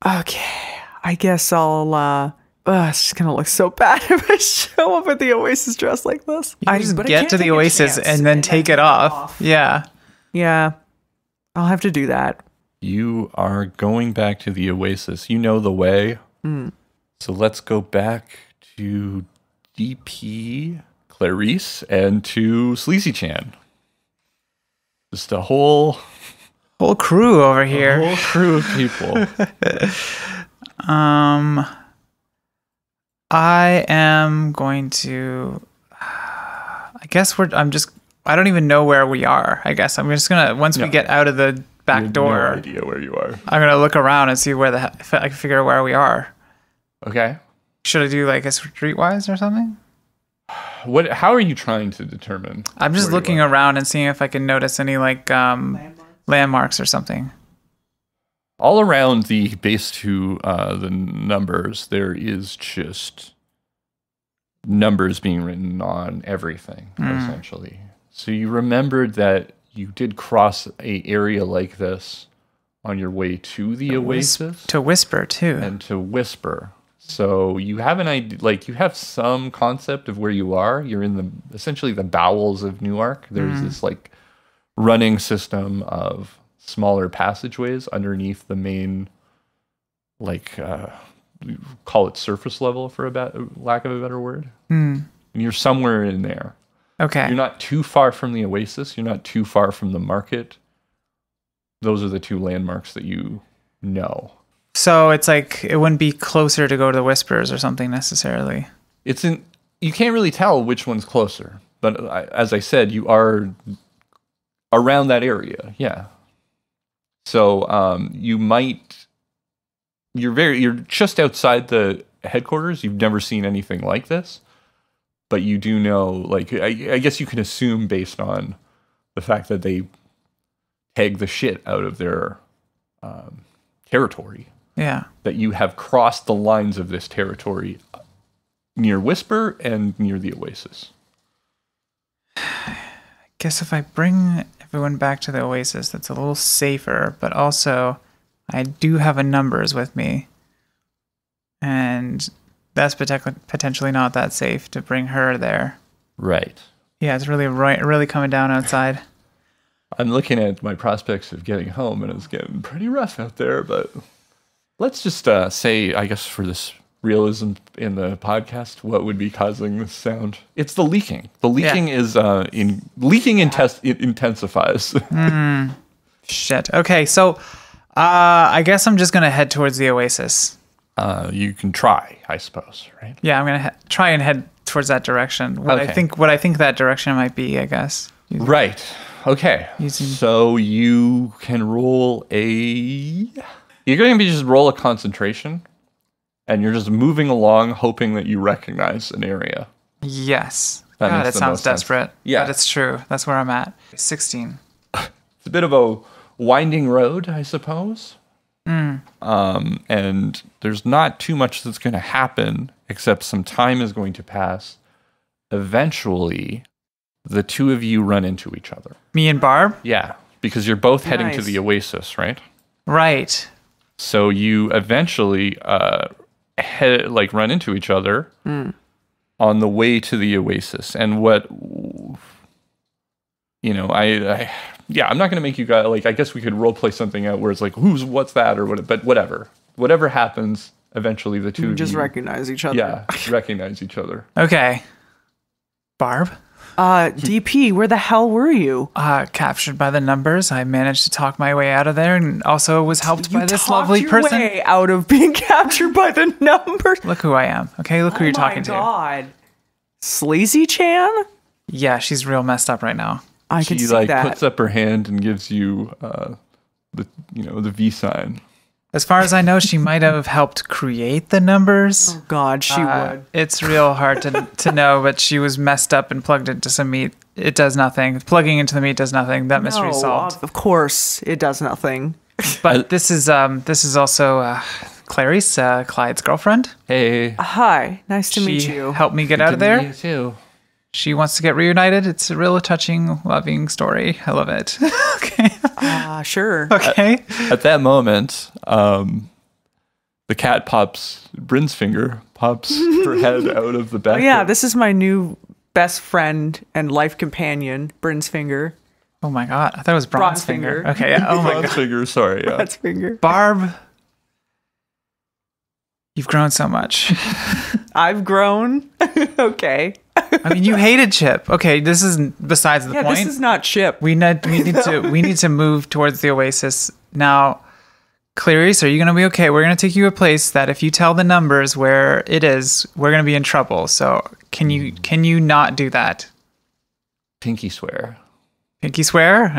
Okay. I guess I'll, it's just gonna look so bad if I show up at the Oasis dressed like this. I just get to the Oasis and then take it off. Yeah. Yeah. I'll have to do that. You are going back to the Oasis. You know the way. So let's go back to DP, Clarice, and to Sleazy Chan. Just a whole crew over here. A whole crew of people. I am going to... I guess I don't even know where we are. I guess I'm just gonna, once we get out of the back door, no idea where you are. I'm gonna look around and see if I can figure out where we are. Okay. Should I do like a streetwise or something? How are you trying to determine? I'm just looking around and seeing if I can notice any like landmarks or something. All around the base to the numbers, there is just numbers being written on everything, essentially. So you remembered that you did cross a area like this on your way to the Oasis. To Whisper, too. And to Whisper. So you have an idea, like you have some concept of where you are. You're in essentially the bowels of Newark. There's this like running system of smaller passageways underneath the main, like, call it surface level for lack of a better word. And you're somewhere in there. Okay. You're not too far from the Oasis. You're not too far from the market. Those are the two landmarks that you know. So it's like it wouldn't be closer to go to the Whispers or something necessarily. You can't really tell which one's closer. But as I said, you are around that area. Yeah. So you're just outside the headquarters. You've never seen anything like this, but you do know, like, I guess you can assume based on the fact that they tag the shit out of their territory. Yeah. That you have crossed the lines of this territory near Whisper and near the Oasis. I guess if I bring everyone back to the Oasis, that's a little safer, but also I do have a numbers with me. And that's potentially not that safe to bring her there. Right. Yeah, it's really coming down outside. I'm looking at my prospects of getting home, and it's getting pretty rough out there, but let's just say, I guess for this realism in the podcast, what would be causing this sound? It's the leaking. The leaking is intensifies. Shit. Okay, so I guess I'm just gonna head towards the Oasis. You can try, I suppose, right? Yeah, I'm gonna try and head towards that direction. What I think that direction might be, I guess. Right. Okay. So you can roll you're going to be just roll a concentration, and you're just moving along, hoping that you recognize an area. Yes. That sounds desperate. Yeah. But it's true. That's where I'm at. 16. It's a bit of a winding road, I suppose. And there's not too much that's going to happen, except some time is going to pass. Eventually, the two of you run into each other. Me and Barb? Yeah, because you're both heading to the Oasis, right? Right. So you eventually run into each other on the way to the Oasis. And I'm not going to make you guys, like, I guess we could role play something out where it's like, what's that or what, but whatever. Whatever happens, eventually the two of you just recognize each other. Yeah, recognize each other. Okay. Barb? DP, where the hell were you? Captured by the numbers. I managed to talk my way out of there, and also was helped by this lovely person. Way out of being captured by the numbers. Look who I am. Okay, look who you're talking to. Oh my god. Sleazy Chan? Yeah, she's real messed up right now. I can She see like that. puts up her hand and gives you the V sign. As far as I know, she might have helped create the numbers. Oh God, she would. It's real hard to know, but she was messed up and plugged into some meat. It does nothing. Plugging into the meat does nothing. That mystery is solved. Of course, it does nothing. But this is also Clarice, Clyde's girlfriend. Hey. Hi, nice to meet She you. helped me get out of there. You too. She wants to get reunited. It's a real touching, loving story. I love it. Okay. Sure. Okay. At that moment, the cat Bryn's finger pops her head out of the back. Oh yeah, this is my new best friend and life companion, Bryn's finger. Oh my God. I thought it was Bronze finger. Okay. Yeah. Oh my Bron's God. finger, sorry. Yeah. Bryn's finger. Barb, you've grown so much. I've grown. Okay. I mean, you hated Chip. Okay, this is besides the Yeah, point. this is not Chip. We need to move towards the Oasis now. Clarice, are you gonna be okay? We're gonna take you a place that if you tell the numbers where it is, we're gonna be in trouble. So can you not do that? Pinky swear. Pinky swear?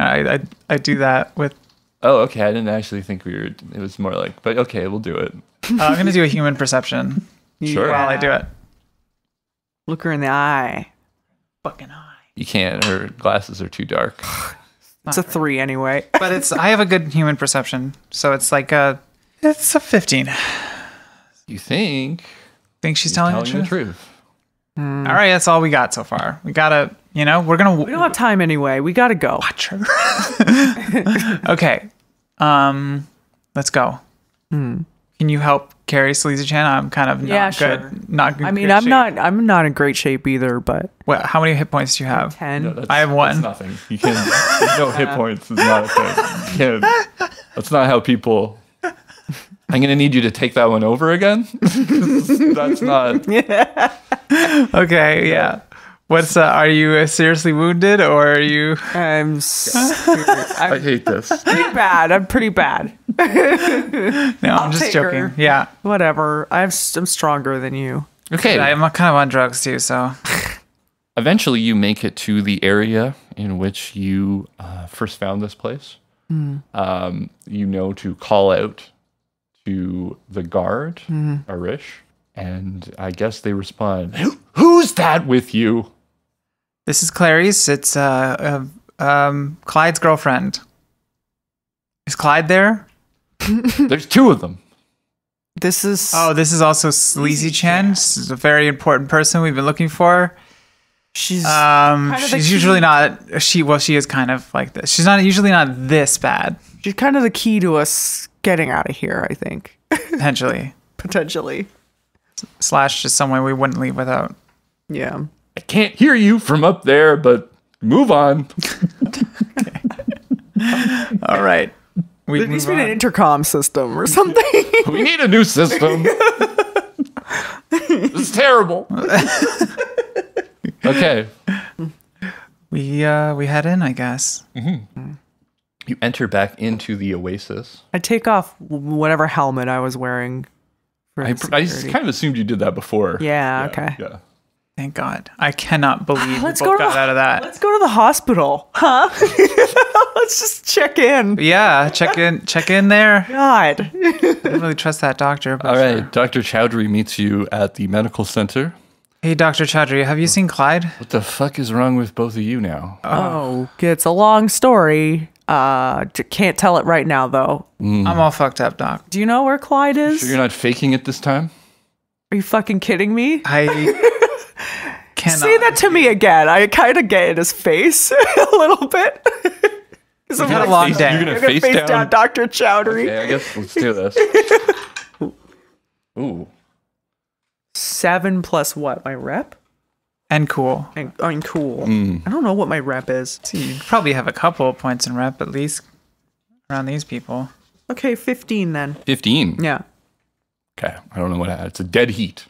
I do that with. Oh, okay. I didn't actually think it was more like, but okay, we'll do it. I'm gonna do a human perception Sure. while I do it. Look her in the eye. Fucking eye. You can't. Her glasses are too dark. It's a 3 anyway. But I have a good human perception, so it's it's a 15. You think? Think she's telling the truth? truth. All right, that's all we got so far. We gotta, we're gonna. We don't have time anyway. We gotta go. Watch her. Okay. Let's go. Can you help carry Sleazy Chan? I'm kind of not good. sure. Not good. I mean, I'm not in great shape either, but What? How many hit points do you have? 10. I have 1. That's nothing. You can't. There's no hit points. It's not a thing. You can't. That's not how people. I'm gonna need you to take that one over again. That's not. Okay. Yeah. What's? Are you seriously wounded, or are you? I hate this. pretty bad. I'm pretty bad. No, I'm just take joking. her. Yeah. Whatever. I'm stronger than you. Okay. I'm kind of on drugs too, so. Eventually, you make it to the area in which you first found this place. You know to call out to the guard, Arish, and I guess they respond, "Who's that with you?" This is Clarice. It's Clyde's girlfriend. Is Clyde there? There's 2 of them. This is. Oh, this is also Sleazy Chan. This is a very important person we've been looking for. She's. She's usually not. She is kind of like this. She's not usually not this bad. She's kind of the key to us getting out of here, I think. Potentially. Potentially. / just someone we wouldn't leave without. Yeah. I can't hear you from up there, but move on. All right. There needs to be an intercom system or something. We need a new system. This is terrible. Okay. We head in, I guess. You enter back into the Oasis. I take off whatever helmet I was wearing. I kind of assumed you did that before. Yeah, okay. Yeah. Thank God. I cannot believe we Let's both go got out of that. Let's go to the hospital, huh? Let's just check in. Yeah, check in there. God. I don't really trust that doctor. But All right. sure. Dr. Chowdhury meets you at the medical center. Hey, Dr. Chowdhury, have you seen Clyde? What the fuck is wrong with both of you now? Oh, it's a long story. Can't tell it right now, though. I'm all fucked up, Doc. Do you know where Clyde is? Sure you're not faking it this time? Are you fucking kidding me? I cannot. Say that to me again. I kind of get in his face a little bit. We've had a long day. You're I'm gonna face down Dr. Chowdhury. Okay, I guess let's do this. Ooh. 7 plus what? My rep? And cool. I'm cool. I don't know what my rep is. So you probably have a couple of points in rep at least around these people. Okay, 15 then. 15. Yeah. Okay. I don't know what it's a dead heat.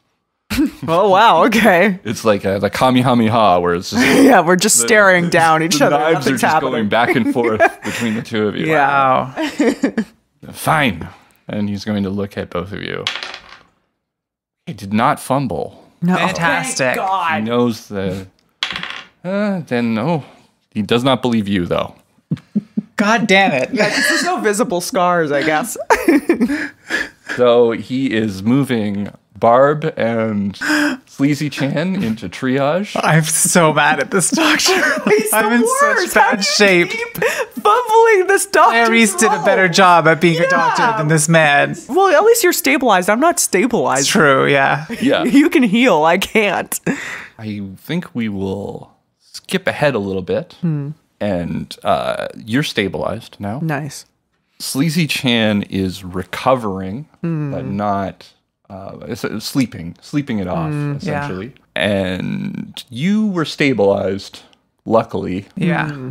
Oh, wow. Okay. It's like the Kamehameha where it's just Yeah, we're just staring down each the other. knives are Nothing's just happening. going back and forth between the two of you. Yeah. Wow. Fine. And he's going to look at both of you. He did not fumble. No. Fantastic. Thank God. He knows the. Then no. He does not believe you, though. God damn it. Yeah, 'cause there's no visible scars, I guess. So he is moving Barb and Sleazy Chan into triage. I'm so mad at this doctor. I'm in such bad shape. Keep fumbling this doctor. Aries did a better job at being a doctor than this man. Well, at least you're stabilized. I'm not stabilized. It's true, yeah. Yeah. You can heal. I can't. I think we will skip ahead a little bit. And you're stabilized now. Nice. Sleazy Chan is recovering, but not sleeping it off, essentially. And you were stabilized, luckily. Yeah.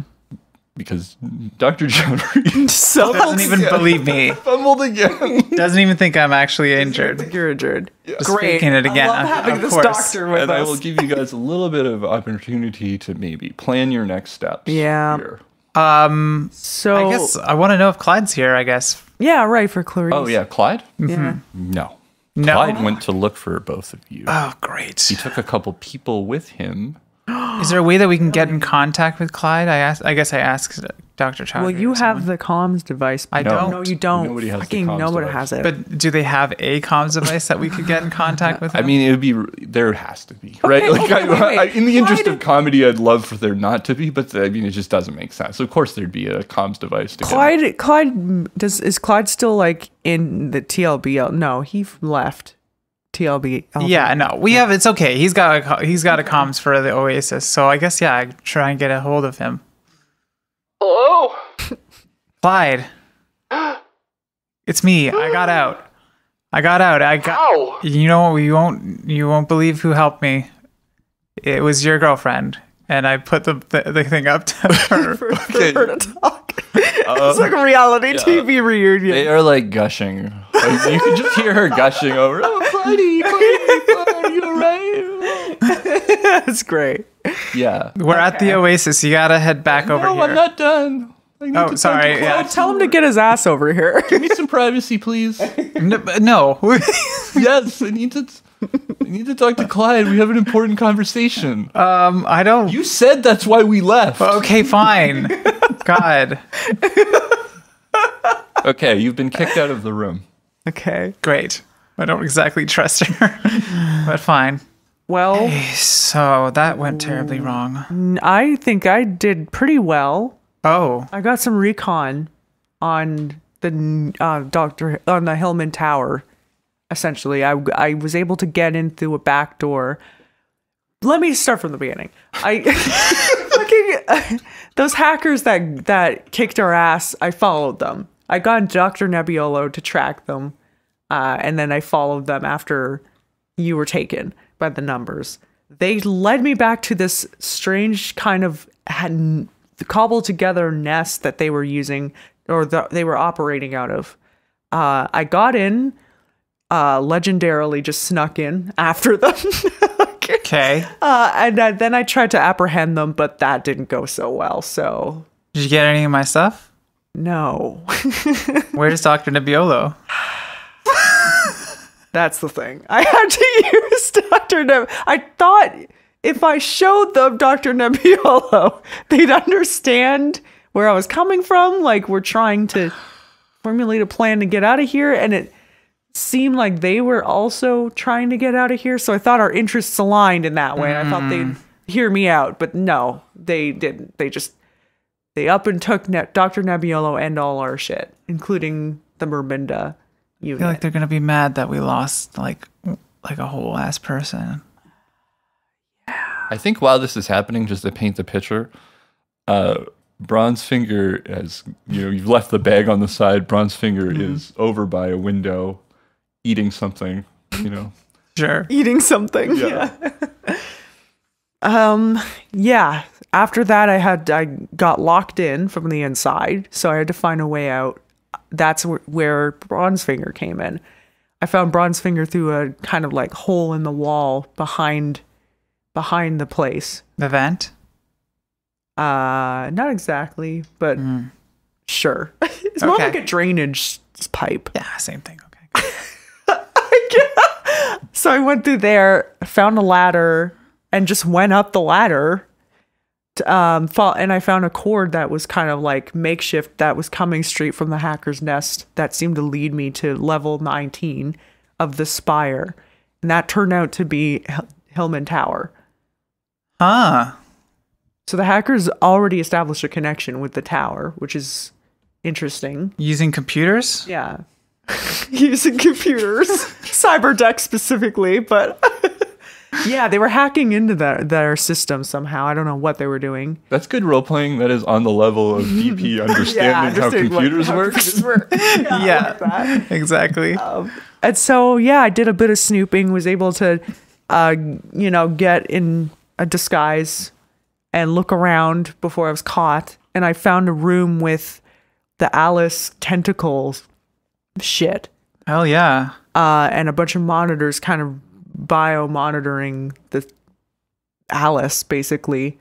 Because Dr. Jeffrey Doesn't even believe me. fumbled again. Doesn't even think I'm actually injured. You're injured. Just faking it again. I love having of this course. doctor with And I us. will give you guys a little bit of opportunity to maybe plan your next steps. Yeah. Here. So I guess I want to know if Clyde's here, I guess. yeah, right, for Clarice. Oh, yeah. Clyde? Yeah. No. No? Clyde went to look for both of you. Oh, great. He took a couple people with him. Is there a way that we can get in contact with Clyde? I guess I asked Dr. Chowdhury. Well, you or have someone. the comms device. I No. don't. No, you don't. Nobody has the Fucking comms nobody device. has it. But do they have a comms device that we could get in contact with? I him? mean, it would be, there has to be, right? Okay, Like, wait. in the interest Clyde- of comedy, I'd love for there not to be, but I mean, it just doesn't make sense. Of course, there'd be a comms device to get. Is Clyde still like in the TLBL? No, he left TLB. yeah, no, we have. It's okay. He's got a comms for the Oasis, so I guess I try and get a hold of him. Hello? Clyde, it's me. I got out. How? You know, you won't believe who helped me. It was your girlfriend, and I put the thing up to her. for her to talk. It's like a reality TV reunion. They are like gushing. Like, you can just hear her gushing over. Oh, Clyde, you alright? That's great. Yeah. We're at the Oasis. You gotta head back over No, here. I'm not done. I need to talk to sorry, Clyde. yeah. Tell him to get his ass over here. Give me some privacy, please. No. Yes, I need to talk to Clyde. We have an important conversation. I don't. You said that's why we left. Okay, fine. God. Okay, you've been kicked out of the room. Okay. Great. I don't exactly trust her, but fine. Well, So that went terribly wrong. I think I did pretty well. Oh, I got some recon on the the Hillman Tower. Essentially, I was able to get in through a back door. Let me start from the beginning. Those hackers that kicked our ass, I followed them. I got Dr. Nebbiolo to track them, and then I followed them after you were taken by the numbers. They led me back to this strange kind of cobbled together nest that they were using, or they were operating out of. I got in, legendarily just snuck in after them. okay. And then I tried to apprehend them, but that didn't go so well. So Did you get any of my stuff? no. Where's Dr. Nebbiolo? That's the thing. I had to use Dr. I thought if I showed them Dr. Nebbiolo, they'd understand where I was coming from. Like, we're trying to formulate a plan to get out of here, and it seemed like they were also trying to get out of here. So I thought our interests aligned in that way. I thought they'd hear me out, but no, they didn't. They up and took Dr. Nebbiolo and all our shit, including the Merminda I unit. feel like they're gonna be mad that we lost like a whole ass person. I think while this is happening, just to paint the picture, Bronze Finger has, you've left the bag on the side. Bronze Finger is over by a window eating something, Sure. Eating something. Yeah. Yeah. After that, I got locked in from the inside, so I had to find a way out. That's where Bronze Finger came in. I found Bronze Finger through a kind of like hole in the wall behind the place. The vent? Not exactly, but sure. It's more Okay. like a drainage pipe. Yeah, same thing. Okay. So I went through there, found a ladder, and just went up the ladder and I found a cord that was kind of like makeshift that was coming straight from the hacker's nest that seemed to lead me to level 19 of the spire. And that turned out to be Hillman Tower. Huh. So the hackers already established a connection with the tower, which is interesting. Using computers? Yeah. Using computers. Cyberdeck specifically, but yeah, they were hacking into their system somehow. I don't know what they were doing. That's good role playing. That is on the level of DP understanding how computers work. Yeah, like exactly. And so, yeah, I did a bit of snooping, was able to, get in a disguise and look around before I was caught. And I found a room with the Alice tentacles shit. Hell yeah. And a bunch of monitors kind of bio-monitoring the Alice, basically.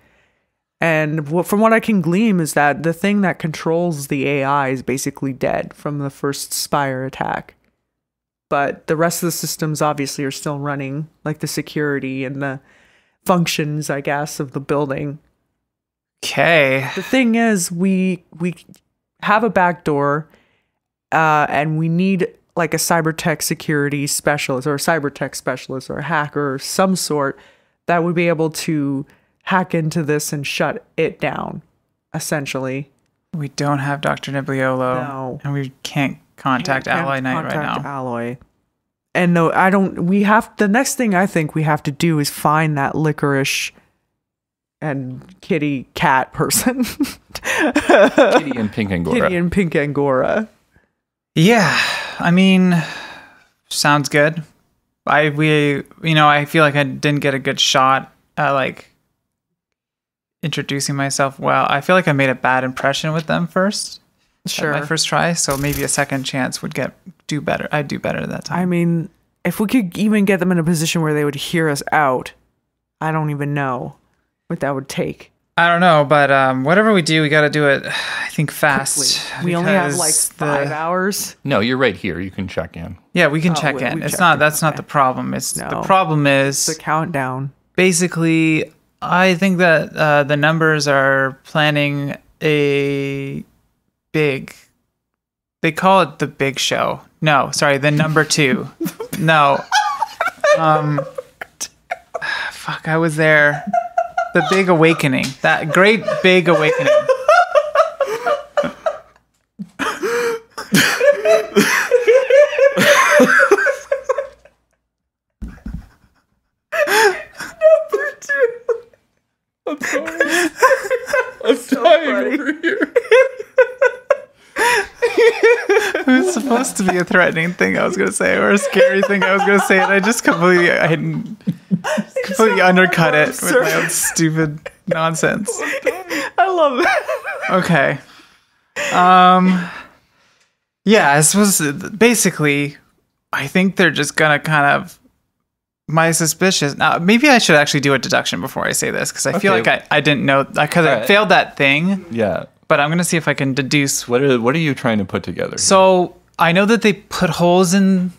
And from what I can glean is that the thing that controls the AI is basically dead from the first Spire attack. But the rest of the systems obviously are still running, like the security and the functions, I guess, of the building. Okay. The thing is, we have a back door, and we need like a cybertech security specialist or a cybertech specialist or a hacker or some sort that would be able to hack into this and shut it down, essentially. We don't have Dr. Nibliolo. No. And we can't contact Alloy Knight right now. Alloy. And no, I don't, the next thing I think we have to do is find that licorice and kitty cat person. Kitty and Pink Angora. Kitty and Pink Angora. Yeah, I mean, sounds good. I feel like I didn't get a good shot at like introducing myself well. I feel like I made a bad impression with them first. Sure. My first try, so maybe a second chance would do better. I'd do better that time. I mean, if we could even get them in a position where they would hear us out, I don't even know what that would take. I don't know, but whatever we do, we got to do it, I think, fast. We only have like 5 hours. No, you're right here. You can check in. Yeah, we can check in. That's not the problem. The problem is the countdown. Basically, I think that the numbers are planning a big. They call it the big show. No, sorry, the number 2. No. Fuck, I was there. The big awakening. That great big awakening. Number 2. I'm sorry. I'm dying over here. It was supposed to be a threatening thing I was going to say, or a scary thing I was going to say, and I just completely undercut it with my own stupid nonsense. I love it. Okay. Yeah, this was basically, I think they're just going to kind of, my suspicious. Now, maybe I should actually do a deduction before I say this, because I feel like I didn't know, because I failed that thing. Yeah. But I'm going to see if I can deduce. What are you trying to put together? So I know that they put holes in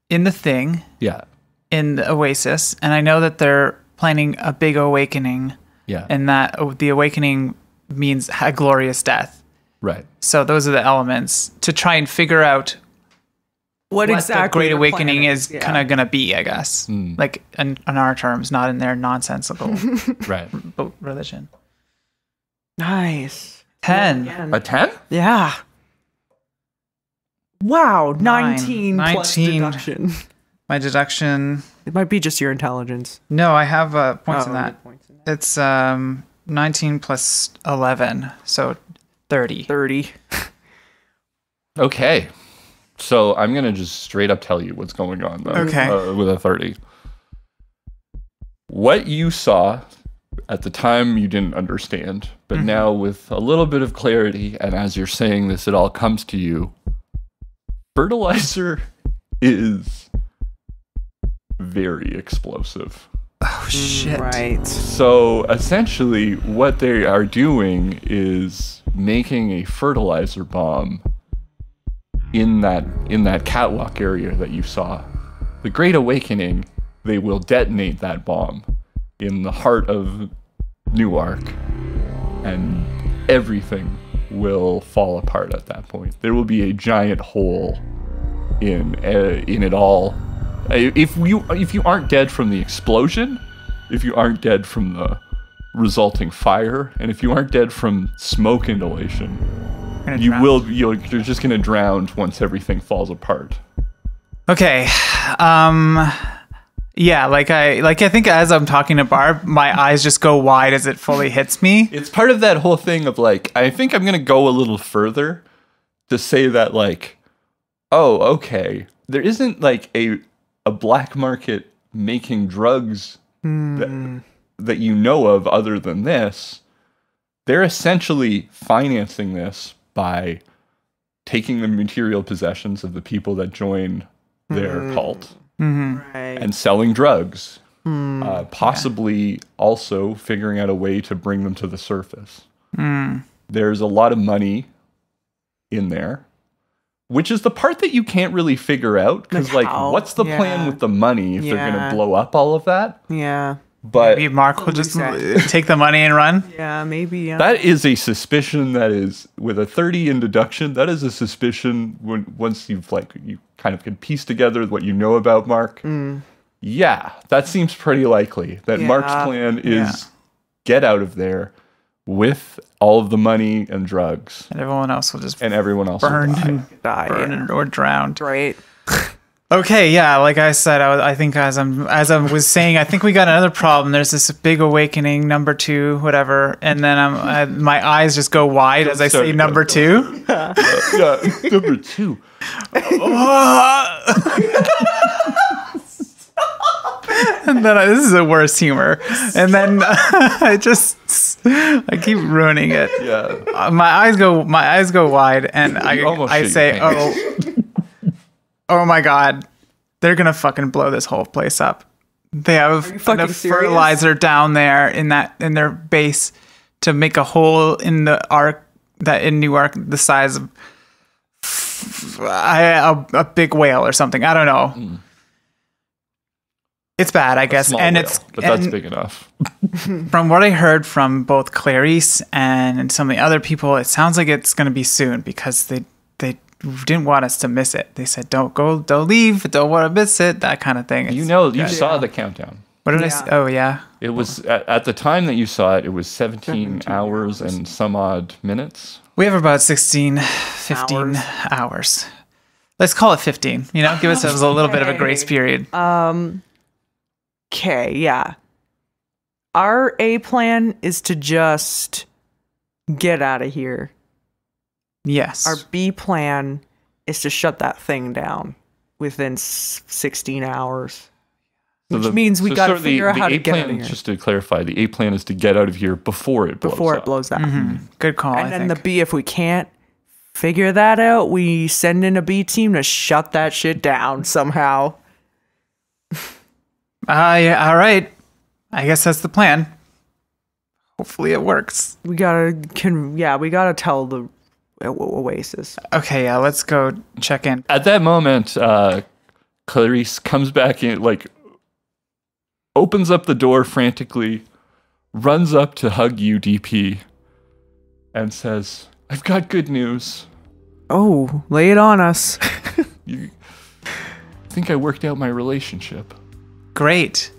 the thing. Yeah. In the Oasis. And I know that they're planning a big awakening. Yeah. And that the awakening means a glorious death. Right. So those are the elements to try and figure out what exactly the Great Awakening is kind of going to be, I guess. Like in our terms, not in their nonsensical right. religion. Nice. 10. A 10? Yeah. Wow. 19 plus deduction. My deduction. It might be just your intelligence. No, I have points in that. It's 19 plus 11. So 30. 30. Okay. So I'm going to just straight up tell you what's going on, though. Okay. With a 30. What you saw at the time you didn't understand, but now with a little bit of clarity, and as you're saying this, it all comes to you. Fertilizer is very explosive. Oh, shit. Right. So essentially what they are doing is making a fertilizer bomb in that catwalk area that you saw. The Great Awakening, they will detonate that bomb in the heart of Newark, and everything will fall apart at that point. There will be a giant hole in it all. If you aren't dead from the explosion, if you aren't dead from the resulting fire, and if you aren't dead from smoke inhalation, you're just gonna drown once everything falls apart. Okay. Yeah, I think as I'm talking to Barb, my eyes just go wide as it fully hits me. It's part of that whole thing of like, I think I'm gonna go a little further to say that like, oh, okay, there isn't like a black market making drugs that you know of other than this. They're essentially financing this by taking the material possessions of the people that join their cult and selling drugs, possibly also figuring out a way to bring them to the surface. There's a lot of money in there, which is the part that you can't really figure out, because like what's the plan with the money if they're going to blow up all of that? But maybe Mark will just take the money and run. Maybe. That is a suspicion that is, with a 30 in deduction, that is a suspicion once you kind of can piece together what you know about Mark. Yeah, that seems pretty likely. That Mark's plan is get out of there with all of the money and drugs. And everyone else will just burn or drown. Right. Okay, yeah, like I said, I think as I was saying, I think we got another problem. There's this big awakening, number 2, whatever, and then my eyes just go wide as I say number 2. Number 2. And then this is the worst humor. And then I keep ruining it. Yeah. My eyes go wide, and I say, oh my God, they're gonna fucking blow this whole place up. They have enough fertilizer down there in their base to make a hole in the Ark, in New Ark the size of a big whale or something. I don't know. It's bad, I guess, and whale, that's big enough. From what I heard from both Clarice and some of the other people, it sounds like it's going to be soon, because they didn't want us to miss it. They said, don't leave, don't want to miss it, that kind of thing. You saw the countdown. What did I say? Oh, yeah. It was, at the time that you saw it, it was 17 hours and some odd minutes. We have about 15 hours. Let's call it 15, give ourselves a little bit of a grace period. Okay, yeah. Our A plan is to just get out of here. Yes. Our B plan is to shut that thing down within 16 hours. Which means we got to figure out how to get out of here. Just to clarify, the A plan is to get out of here before it blows up. Before it blows up. Good call, And then the B, if we can't figure that out, we send in a B team to shut that shit down somehow. Yeah, all right. I guess that's the plan. Hopefully it works. We gotta tell the Oasis. Okay, yeah, let's go check in. At that moment, Clarice comes back in, opens up the door frantically, runs up to hug you, DP, and says, "I've got good news." Oh, lay it on us. I think I worked out my relationship. Great.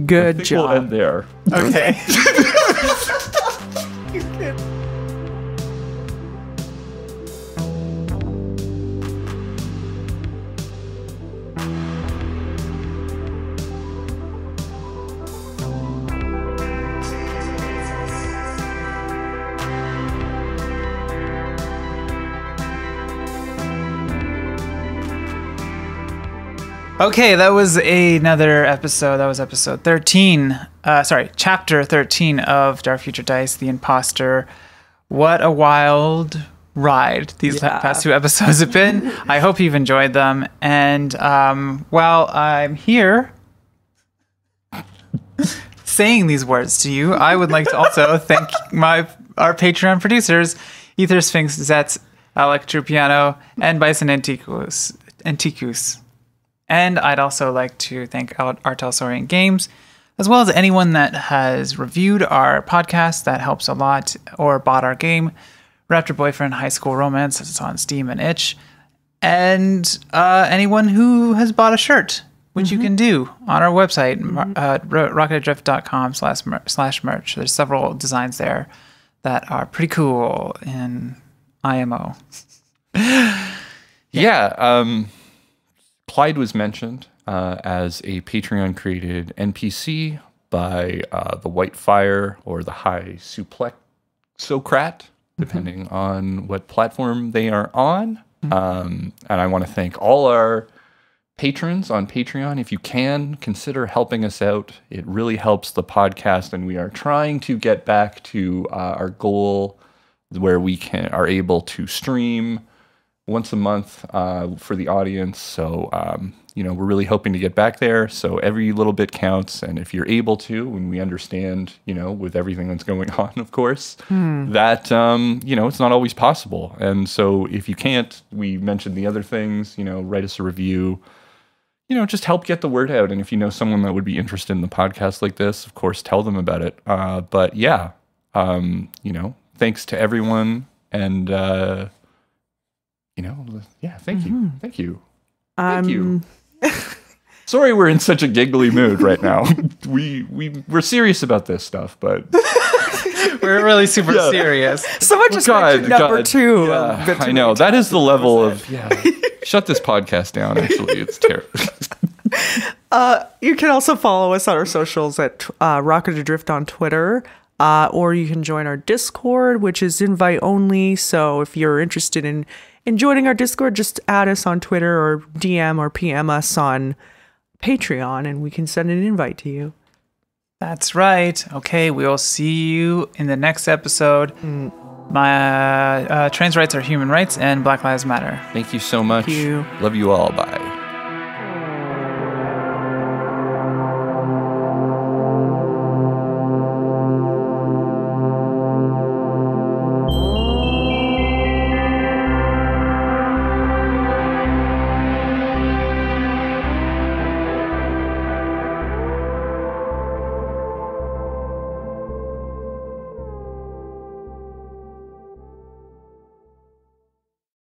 Good job. We'll end there. Okay. Okay, that was another episode. That was episode 13. Chapter 13 of Dark Future Dice, The Imposter. What a wild ride these past 2 episodes have been. I hope you've enjoyed them. And while I'm here saying these words to you, I would like to also thank our Patreon producers, Ether Sphinx, Zets, Alec Trupiano, and Bison Antiquus. And I'd also like to thank R.Talsorian Games, as well as anyone that has reviewed our podcast. That helps a lot. Or bought our game, Raptor Boyfriend High School Romance. It's on Steam and itch. And anyone who has bought a shirt, which you can do on our website, rocketadrift.com/merch. There's several designs there that are pretty cool in IMO. Yeah. Clyde was mentioned as a Patreon-created NPC by the White Fire or the High Suplexocrat, depending on what platform they are on. And I want to thank all our patrons on Patreon. If you can, consider helping us out. It really helps the podcast, and we are trying to get back to our goal where we are able to stream once a month for the audience. So, we're really hoping to get back there. So every little bit counts. And if you're able to, and we understand, with everything that's going on, of course, that, it's not always possible. And so if you can't, we mentioned the other things, write us a review, just help get the word out. And if you know someone that would be interested in the podcast like this, of course, tell them about it. But yeah, thanks to everyone. And, thank you. Thank you. Thank you. Sorry we're in such a giggly mood right now. We're serious about this stuff, but we're really super serious. Someone just mentioned number 2. Yeah, I know. That is the level of shut this podcast down, actually. It's terrible. You can also follow us on our socials at Rocket Adrift on Twitter. Or you can join our Discord, which is invite only. So if you're interested in joining our Discord, just add us on Twitter or DM or PM us on Patreon, and we can send an invite to you. That's right. Okay, we'll see you in the next episode. My trans rights are human rights, and Black Lives Matter. Thank you so much. Thank you. Love you all. Bye.